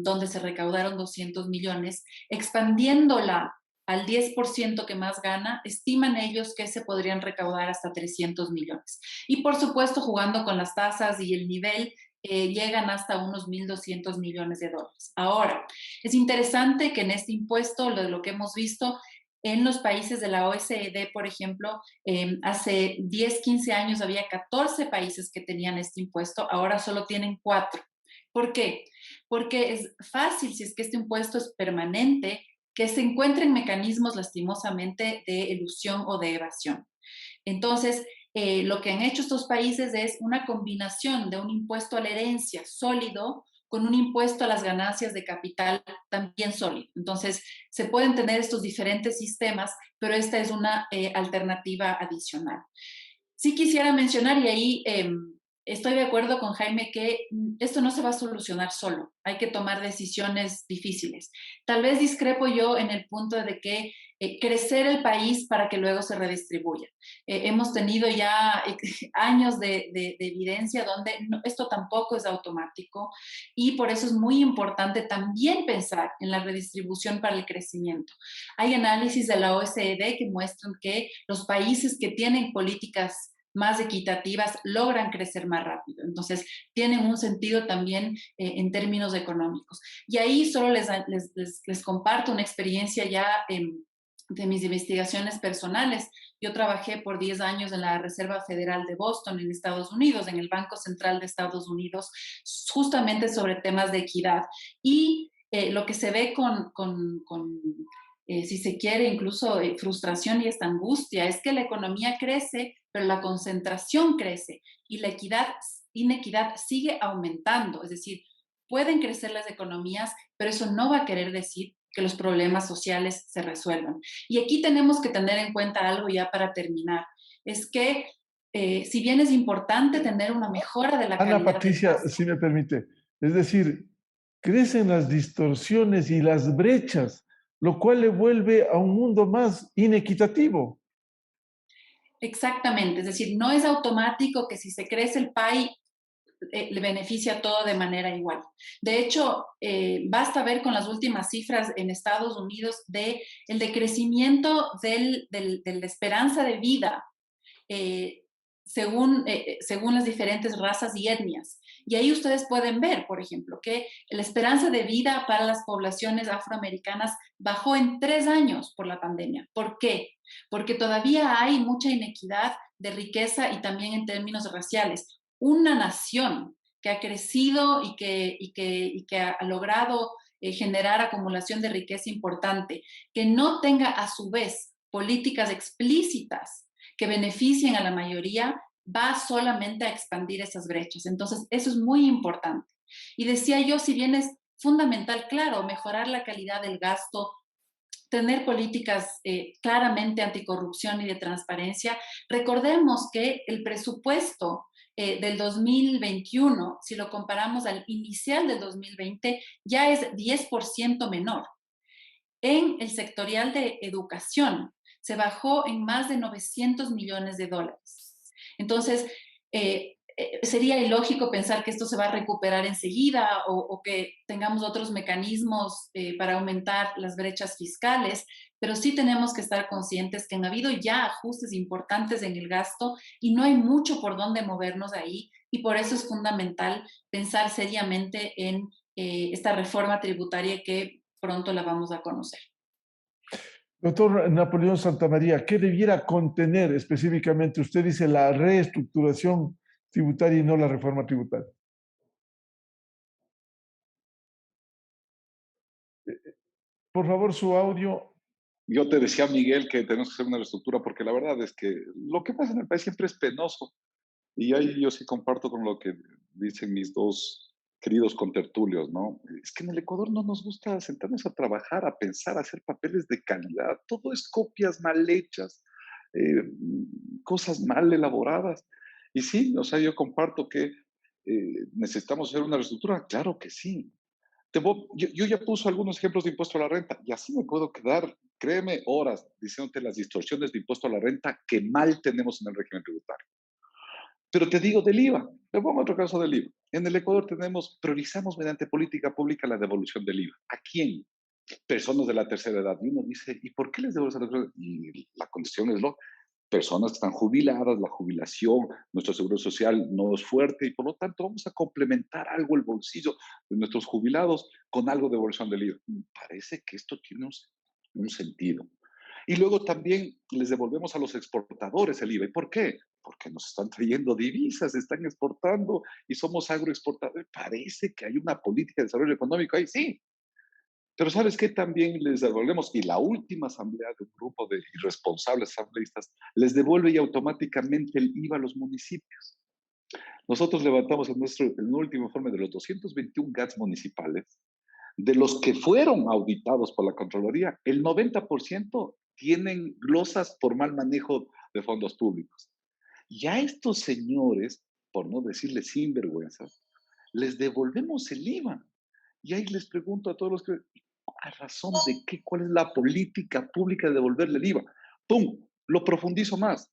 donde se recaudaron 200 millones, expandiéndola al 10% que más gana, estiman ellos que se podrían recaudar hasta 300 millones. Y, por supuesto, jugando con las tasas y el nivel, llegan hasta unos 1.200 millones de dólares. Ahora, es interesante que en este impuesto, lo que hemos visto en los países de la OECD, por ejemplo, hace 10, 15 años había 14 países que tenían este impuesto, ahora solo tienen 4. ¿Por qué? Porque es fácil, si es que este impuesto es permanente, que se encuentren mecanismos lastimosamente de elusión o de evasión. Entonces, lo que han hecho estos países es una combinación de un impuesto a la herencia sólido con un impuesto a las ganancias de capital también sólido. Entonces, se pueden tener estos diferentes sistemas, pero esta es una alternativa adicional. Sí quisiera mencionar, y ahí estoy de acuerdo con Jaime, que esto no se va a solucionar solo. Hay que tomar decisiones difíciles. Tal vez discrepo yo en el punto de que crecer el país para que luego se redistribuya. Hemos tenido ya años de evidencia donde esto tampoco es automático y por eso es muy importante también pensar en la redistribución para el crecimiento. Hay análisis de la OECD que muestran que los países que tienen políticas más equitativas logran crecer más rápido. Entonces, tienen un sentido también en términos económicos. Y ahí solo les comparto una experiencia ya de mis investigaciones personales. Yo trabajé por 10 años en la Reserva Federal de Boston, en Estados Unidos, en el Banco Central de Estados Unidos, justamente sobre temas de equidad. Y lo que se ve si se quiere, incluso frustración y esta angustia, es que la economía crece, pero la concentración crece y la inequidad sigue aumentando. Es decir, pueden crecer las economías, pero eso no va a querer decir que los problemas sociales se resuelvan. Y aquí tenemos que tener en cuenta algo ya para terminar, es que si bien es importante tener una mejora de la calidad... Ana Patricia, si me permite, es decir, crecen las distorsiones y las brechas, lo cual le vuelve a un mundo más inequitativo. Exactamente, es decir, no es automático que si se crece el PAI le beneficia a todo de manera igual. De hecho, basta ver con las últimas cifras en Estados Unidos de el decrecimiento de la esperanza de vida según las diferentes razas y etnias. Y ahí ustedes pueden ver, por ejemplo, que la esperanza de vida para las poblaciones afroamericanas bajó en 3 años por la pandemia. ¿Por qué? Porque todavía hay mucha inequidad de riqueza y también en términos raciales. Una nación que ha crecido y que ha logrado generar acumulación de riqueza importante, que no tenga a su vez políticas explícitas que beneficien a la mayoría, va solamente a expandir esas brechas. Entonces, eso es muy importante. Y decía yo, si bien es fundamental, claro, mejorar la calidad del gasto, tener políticas claramente anticorrupción y de transparencia, recordemos que el presupuesto del 2021, si lo comparamos al inicial del 2020, ya es 10% menor. En el sectorial de educación se bajó en más de 900 millones de dólares. Entonces, sería ilógico pensar que esto se va a recuperar enseguida o que tengamos otros mecanismos para aumentar las brechas fiscales, pero sí tenemos que estar conscientes que han habido ya ajustes importantes en el gasto y no hay mucho por dónde movernos ahí, y por eso es fundamental pensar seriamente en esta reforma tributaria que pronto la vamos a conocer. Doctor Napoleón Santamaría, ¿qué debiera contener específicamente? Usted dice la reestructuración tributaria y no la reforma tributaria. Por favor, su audio. Yo te decía, Miguel, que tenemos que hacer una reestructura porque la verdad es que lo que pasa en el país siempre es penoso. Y ahí yo sí comparto con lo que dicen mis dos queridos contertulios, ¿no? Es que en el Ecuador no nos gusta sentarnos a trabajar, a pensar, a hacer papeles de calidad. Todo es copias mal hechas, cosas mal elaboradas. Y sí, o sea, yo comparto que necesitamos hacer una reestructura. Claro que sí. Yo ya puse algunos ejemplos de impuesto a la renta y así me puedo quedar, créeme, horas diciéndote las distorsiones de impuesto a la renta que mal tenemos en el régimen tributario. Pero te digo del IVA, te pongo otro caso del IVA. En el Ecuador priorizamos mediante política pública la devolución del IVA. ¿A quién? Personas de la tercera edad. Y uno dice, ¿y por qué les devuelves la tercera edad? Y la condición es personas que están jubiladas, la jubilación, nuestro seguro social no es fuerte y por lo tanto vamos a complementar algo el bolsillo de nuestros jubilados con algo de devolución del IVA. Parece que esto tiene un sentido. Y luego también les devolvemos a los exportadores el IVA. ¿Y por qué? Porque nos están trayendo divisas, están exportando y somos agroexportadores. Parece que hay una política de desarrollo económico ahí, sí. Pero ¿sabes qué? También les devolvemos, y la última asamblea de un grupo de irresponsables asambleístas les devuelve ya automáticamente el IVA a los municipios. Nosotros levantamos en el último informe de los 221 GATS municipales, de los que fueron auditados por la Contraloría, el 90% tienen glosas por mal manejo de fondos públicos. Y a estos señores, por no decirles sinvergüenzas, les devolvemos el IVA. Y ahí les pregunto a todos los que, ¿a razón de qué? ¿Cuál es la política pública de devolverle el IVA? ¡Pum! Lo profundizo más.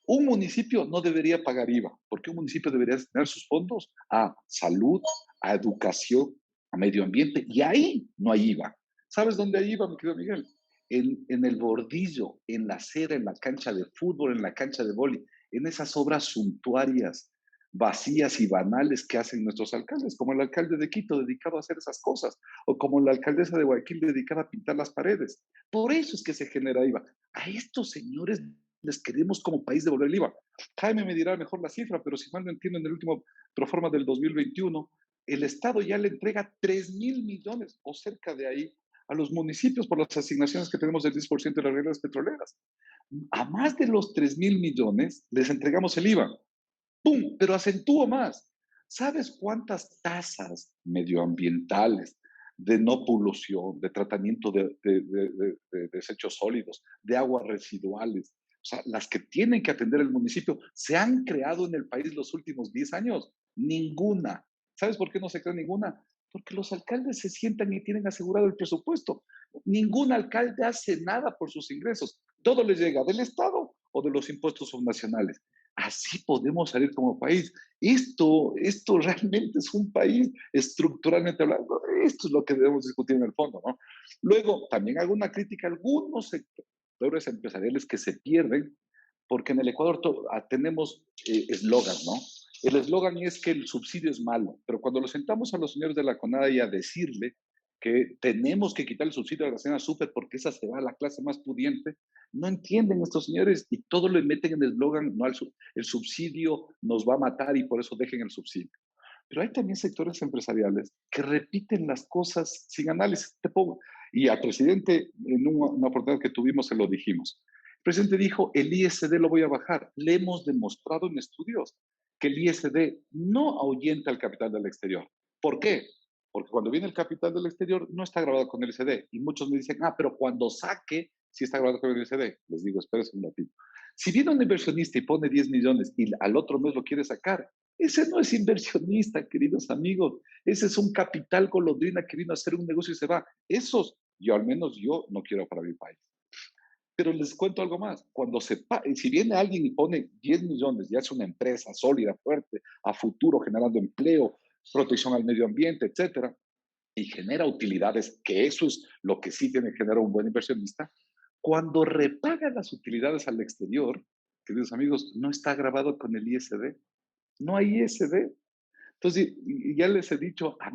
Un municipio no debería pagar IVA, porque un municipio debería destinar sus fondos a salud, a educación, a medio ambiente, y ahí no hay IVA. ¿Sabes dónde hay IVA, mi querido Miguel? En el bordillo, en la acera, en la cancha de fútbol, en la cancha de vóley, en esas obras suntuarias, vacías y banales que hacen nuestros alcaldes, como el alcalde de Quito dedicado a hacer esas cosas, o como la alcaldesa de Guayaquil dedicada a pintar las paredes. Por eso es que se genera IVA. A estos señores les queremos como país devolver el IVA. Jaime me dirá mejor la cifra, pero si mal no entiendo, en el último proforma del 2021, el Estado ya le entrega 3.000 millones o cerca de ahí a los municipios por las asignaciones que tenemos del 10% de las reglas petroleras. A más de los 3.000 millones les entregamos el IVA. ¡Pum! Pero acentúo más. ¿Sabes cuántas tasas medioambientales de no polución, de tratamiento de desechos sólidos, de aguas residuales, o sea, las que tienen que atender el municipio, se han creado en el país los últimos 10 años? Ninguna. ¿Sabes por qué no se crea ninguna? Porque los alcaldes se sientan y tienen asegurado el presupuesto. Ningún alcalde hace nada por sus ingresos. Todo les llega del Estado o de los impuestos subnacionales. Así podemos salir como país. Esto realmente es un país estructuralmente hablando. Esto es lo que debemos discutir en el fondo, ¿no? Luego, también hago una crítica a algunos sectores empresariales que se pierden, porque en el Ecuador tenemos eslogan, ¿no? El eslogan es que el subsidio es malo, pero cuando lo sentamos a los señores de la CONADE a decirle que tenemos que quitar el subsidio a la cena súper porque esa se va a la clase más pudiente, no entienden estos señores y todo le meten en el eslogan, no, el subsidio nos va a matar y por eso dejen el subsidio. Pero hay también sectores empresariales que repiten las cosas sin análisis. Y al presidente, en una oportunidad que tuvimos, se lo dijimos. El presidente dijo, el ISD lo voy a bajar. Le hemos demostrado en estudios que el ISD no ahuyenta el capital del exterior. ¿Por qué? Porque cuando viene el capital del exterior no está grabado con el ISD. Y muchos me dicen, pero cuando saque, sí está grabado con el ISD. Les digo, espérense un ratito. Si viene un inversionista y pone 10 millones y al otro mes lo quiere sacar, ese no es inversionista, queridos amigos. Ese es un capital golondrina que vino a hacer un negocio y se va. Esos, al menos yo, no quiero para mi país. Pero les cuento algo más. Si viene alguien y pone 10 millones y hace una empresa sólida, fuerte, a futuro, generando empleo, protección al medio ambiente, etcétera, y genera utilidades, que eso es lo que sí tiene que generar un buen inversionista, cuando repaga las utilidades al exterior, queridos amigos, no está grabado con el ISD. No hay ISD. Entonces, ya les he dicho a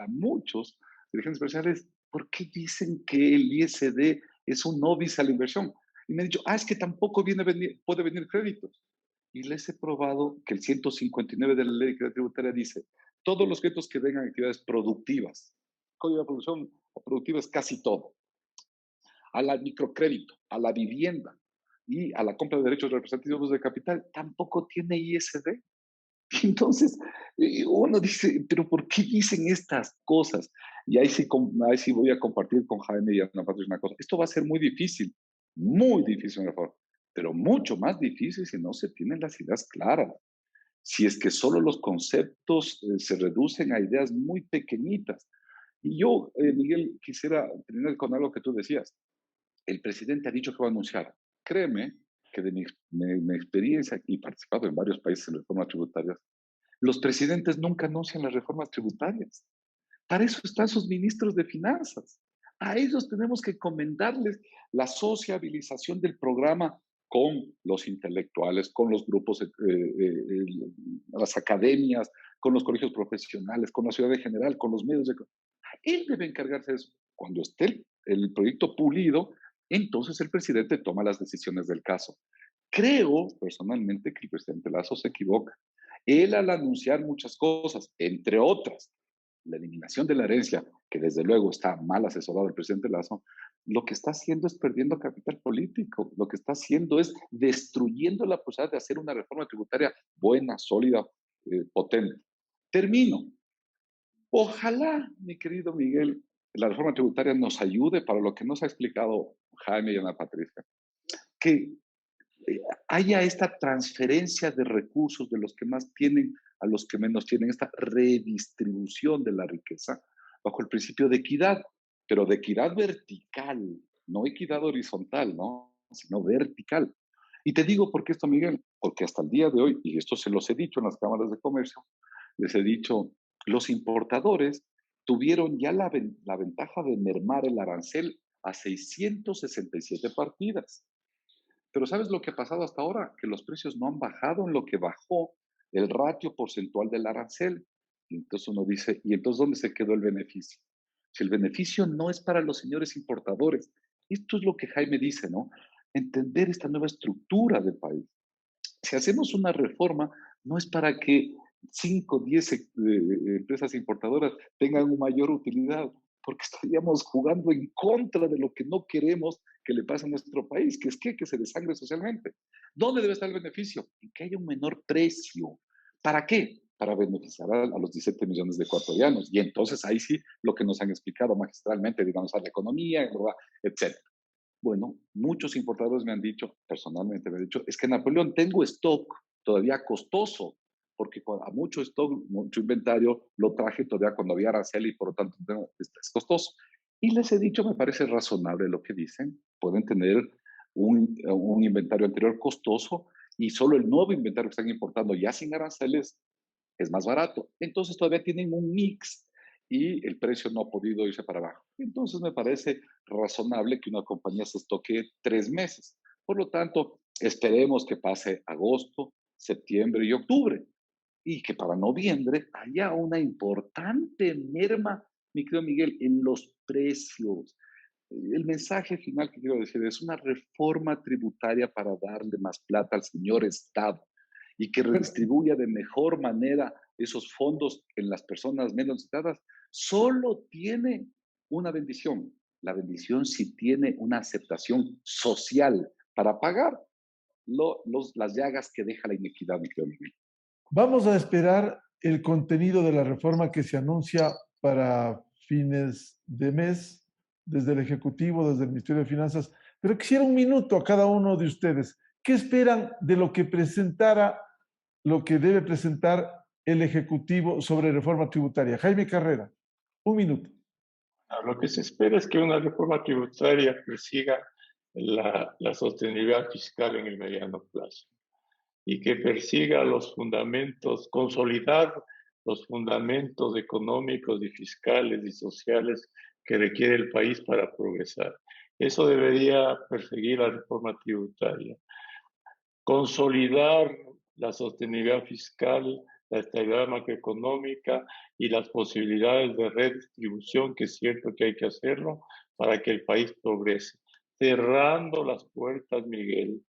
muchos dirigentes empresariales, ¿por qué dicen que el ISD es un novice a la inversión? Y me han dicho, es que tampoco puede venir créditos. Y les he probado que el 159 de la Ley de Equidad Tributaria dice, todos los créditos que vengan actividades productivas, código de producción productiva es casi todo, al microcrédito, a la vivienda y a la compra de derechos representativos de capital, tampoco tiene ISD. Entonces, uno dice, pero ¿por qué dicen estas cosas? Y ahí sí voy a compartir con Jaime y Ana Patricia una cosa. Esto va a ser muy difícil mejor, pero mucho más difícil si no se tienen las ideas claras. Si es que solo los conceptos se reducen a ideas muy pequeñitas. Y yo, Miguel, quisiera terminar con algo que tú decías. El presidente ha dicho que va a anunciar. Créeme que de mi experiencia, y participado en varios países en reformas tributarias, los presidentes nunca anuncian las reformas tributarias. Para eso están sus ministros de finanzas. A ellos tenemos que encomendarles la sociabilización del programa con los intelectuales, con los grupos, las academias, con los colegios profesionales, con la ciudad en general, con los medios. Él debe encargarse de eso. Cuando esté el proyecto pulido, entonces el presidente toma las decisiones del caso. Creo personalmente que el presidente Lasso se equivoca. Él, al anunciar muchas cosas, entre otras, la eliminación de la herencia, que desde luego está mal asesorado el presidente Lasso, lo que está haciendo es perdiendo capital político, lo que está haciendo es destruyendo la posibilidad de hacer una reforma tributaria buena, sólida, potente. Termino. Ojalá, mi querido Miguel, la reforma tributaria nos ayude para lo que nos ha explicado Jaime y Ana Patricia, que haya esta transferencia de recursos de los que más tienen a los que menos tienen, esta redistribución de la riqueza bajo el principio de equidad, pero de equidad vertical, no equidad horizontal, ¿no? Sino vertical. Y te digo por qué esto, Miguel, porque hasta el día de hoy, y esto se los he dicho en las cámaras de comercio, les he dicho, los importadores tuvieron ya la ventaja de mermar el arancel a 667 partidas. Pero ¿sabes lo que ha pasado hasta ahora? Que los precios no han bajado en lo que bajó el ratio porcentual del arancel. Y entonces uno dice, ¿y entonces dónde se quedó el beneficio? Si el beneficio no es para los señores importadores, esto es lo que Jaime dice, ¿no? Entender esta nueva estructura del país. Si hacemos una reforma, no es para que 5 o 10 empresas importadoras tengan una mayor utilidad, porque estaríamos jugando en contra de lo que no queremos que le pase a nuestro país, que es que se desangre socialmente. ¿Dónde debe estar el beneficio? En que haya un menor precio. ¿Para qué? Para beneficiar a los 17 millones de ecuatorianos. Y entonces ahí sí lo que nos han explicado magistralmente, digamos, a la economía, etc. Bueno, muchos importadores me han dicho, personalmente me han dicho, es que Napoleón, tengo stock todavía costoso porque a mucho stock, mucho inventario, lo traje todavía cuando había arancel y por lo tanto es costoso. Y les he dicho, me parece razonable lo que dicen. Pueden tener un inventario anterior costoso y solo el nuevo inventario que están importando ya sin aranceles es más barato. Entonces todavía tienen un mix y el precio no ha podido irse para abajo. Entonces me parece razonable que una compañía se estoque 3 meses. Por lo tanto, esperemos que pase agosto, septiembre y octubre y que para noviembre haya una importante merma, mi querido Miguel, en los precios. El mensaje final que quiero decir es una reforma tributaria para darle más plata al señor Estado y que redistribuya de mejor manera esos fondos en las personas menos necesitadas, solo tiene una bendición. La bendición si tiene una aceptación social para pagar las llagas que deja la inequidad, mi querido Miguel. Vamos a esperar el contenido de la reforma que se anuncia para fines de mes, desde el Ejecutivo, desde el Ministerio de Finanzas, pero quisiera un minuto a cada uno de ustedes. ¿Qué esperan de lo que presentara, lo que debe presentar el Ejecutivo sobre reforma tributaria? Jaime Carrera, un minuto. Lo que se espera es que una reforma tributaria persiga la sostenibilidad fiscal en el mediano plazo y que persiga los fundamentos, consolidar los fundamentos económicos y fiscales y sociales que requiere el país para progresar. Eso debería perseguir la reforma tributaria. Consolidar la sostenibilidad fiscal, la estabilidad macroeconómica y las posibilidades de redistribución, que es cierto que hay que hacerlo para que el país progrese. Cerrando las puertas, Miguel,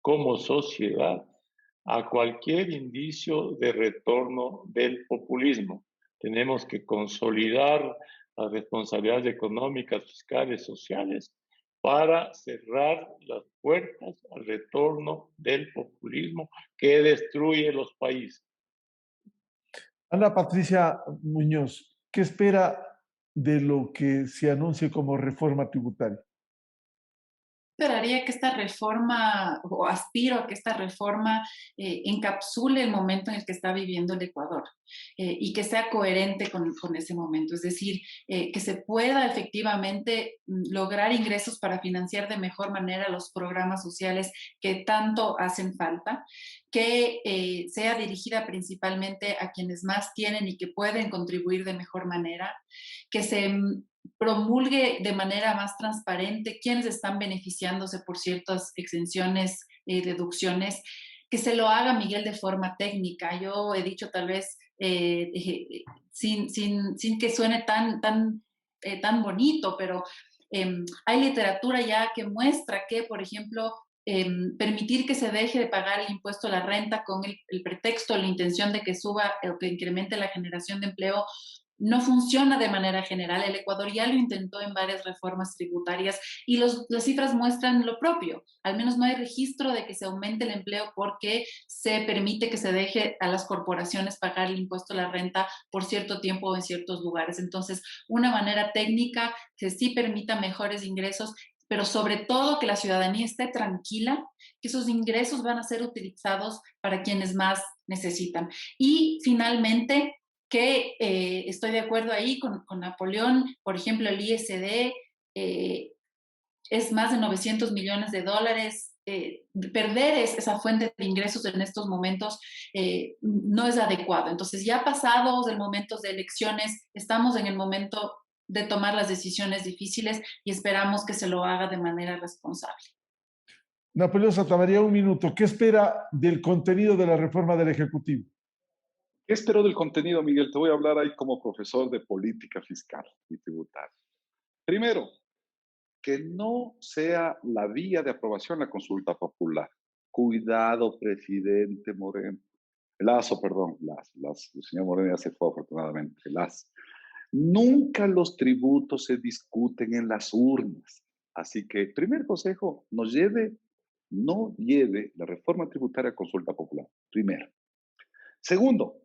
como sociedad, a cualquier indicio de retorno del populismo. Tenemos que consolidar las responsabilidades económicas, fiscales, sociales, para cerrar las puertas al retorno del populismo que destruye los países. Ana Patricia Muñoz, ¿qué espera de lo que se anuncie como reforma tributaria? Esperaría que esta reforma, o aspiro a que esta reforma encapsule el momento en el que está viviendo el Ecuador y que sea coherente con ese momento. Es decir, que se pueda efectivamente lograr ingresos para financiar de mejor manera los programas sociales que tanto hacen falta, que sea dirigida principalmente a quienes más tienen y que pueden contribuir de mejor manera, que se promulgue de manera más transparente quiénes están beneficiándose por ciertas exenciones, deducciones, que se lo haga, Miguel, de forma técnica. Yo he dicho tal vez sin que suene tan bonito, pero hay literatura ya que muestra que, por ejemplo, permitir que se deje de pagar el impuesto a la renta con el pretexto, la intención de que suba o que incremente la generación de empleo, no funciona de manera general. El Ecuador ya lo intentó en varias reformas tributarias y las cifras muestran lo propio. Al menos no hay registro de que se aumente el empleo porque se permite que se deje a las corporaciones pagar el impuesto a la renta por cierto tiempo en ciertos lugares. Entonces, una manera técnica que sí permita mejores ingresos, pero sobre todo que la ciudadanía esté tranquila, que esos ingresos van a ser utilizados para quienes más necesitan. Y finalmente, que estoy de acuerdo ahí con Napoleón, por ejemplo, el ISD es más de $900 millones. Perder esa fuente de ingresos en estos momentos no es adecuado. Entonces, ya pasados el momento de elecciones, estamos en el momento de tomar las decisiones difíciles y esperamos que se lo haga de manera responsable. Napoleón Santamaría, un minuto. ¿Qué espera del contenido de la reforma del Ejecutivo? ¿Qué espero del contenido, Miguel? Te voy a hablar ahí como profesor de política fiscal y tributaria. Primero, que no sea la vía de aprobación la consulta popular. Cuidado, presidente Moreno. Lazo, perdón, el señor Moreno ya se fue afortunadamente. Nunca los tributos se discuten en las urnas. Así que, primer consejo, no lleve la reforma tributaria a consulta popular. Primero. Segundo,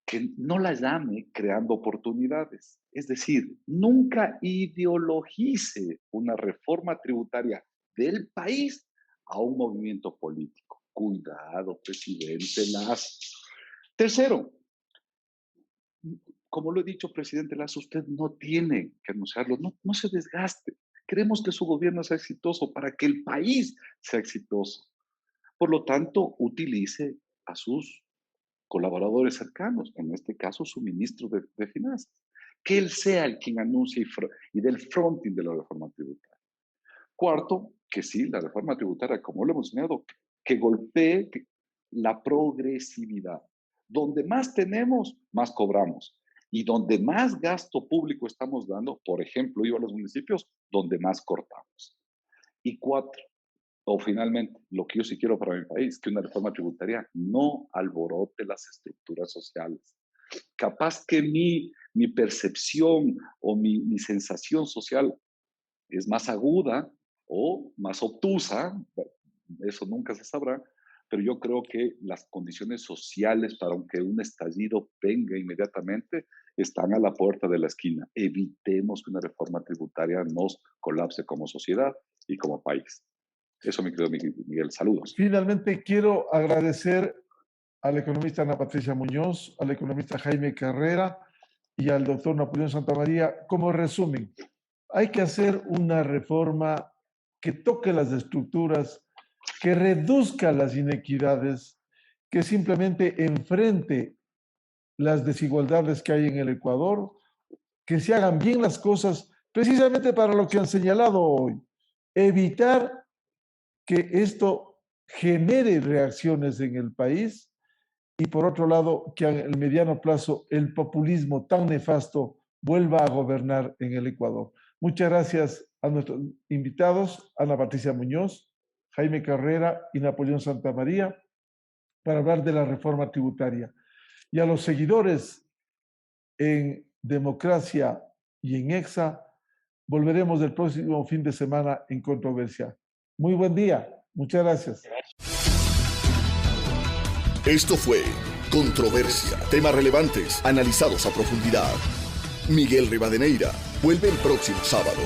que no la llame creando oportunidades. Es decir, nunca ideologice una reforma tributaria del país a un movimiento político. Cuidado, presidente Lazo. Tercero, como lo he dicho, presidente Lazo, usted no tiene que anunciarlo, no se desgaste. Queremos que su gobierno sea exitoso para que el país sea exitoso. Por lo tanto, utilice a sus colaboradores cercanos, en este caso su ministro de Finanzas, que él sea el quien anuncie y dé el fronting de la reforma tributaria. Cuarto, que sí, la reforma tributaria, como lo hemos enseñado, que golpee la progresividad. Donde más tenemos, más cobramos. Y donde más gasto público estamos dando, por ejemplo, yo a los municipios, donde más cortamos. Y cuatro, o finalmente, lo que yo sí quiero para mi país, que una reforma tributaria no alborote las estructuras sociales. Capaz que mi percepción o mi sensación social es más aguda o más obtusa, eso nunca se sabrá, pero yo creo que las condiciones sociales para que un estallido venga inmediatamente están a la puerta de la esquina. Evitemos que una reforma tributaria nos colapse como sociedad y como país. Eso me quedó, Miguel. Saludos. Finalmente, quiero agradecer a la economista Ana Patricia Muñoz, al economista Jaime Carrera y al doctor Napoleón Santamaría. Como resumen, hay que hacer una reforma que toque las estructuras, que reduzca las inequidades, que simplemente enfrente las desigualdades que hay en el Ecuador, que se hagan bien las cosas, precisamente para lo que han señalado hoy, evitar que esto genere reacciones en el país y, por otro lado, que en el mediano plazo el populismo tan nefasto vuelva a gobernar en el Ecuador. Muchas gracias a nuestros invitados, Ana Patricia Muñoz, Jaime Carrera y Napoleón Santamaría, para hablar de la reforma tributaria. Y a los seguidores en Democracia y en EXA, volveremos el próximo fin de semana en Controversia. Muy buen día. Muchas gracias. Esto fue Controversia. Temas relevantes analizados a profundidad. Miguel Rivadeneira vuelve el próximo sábado.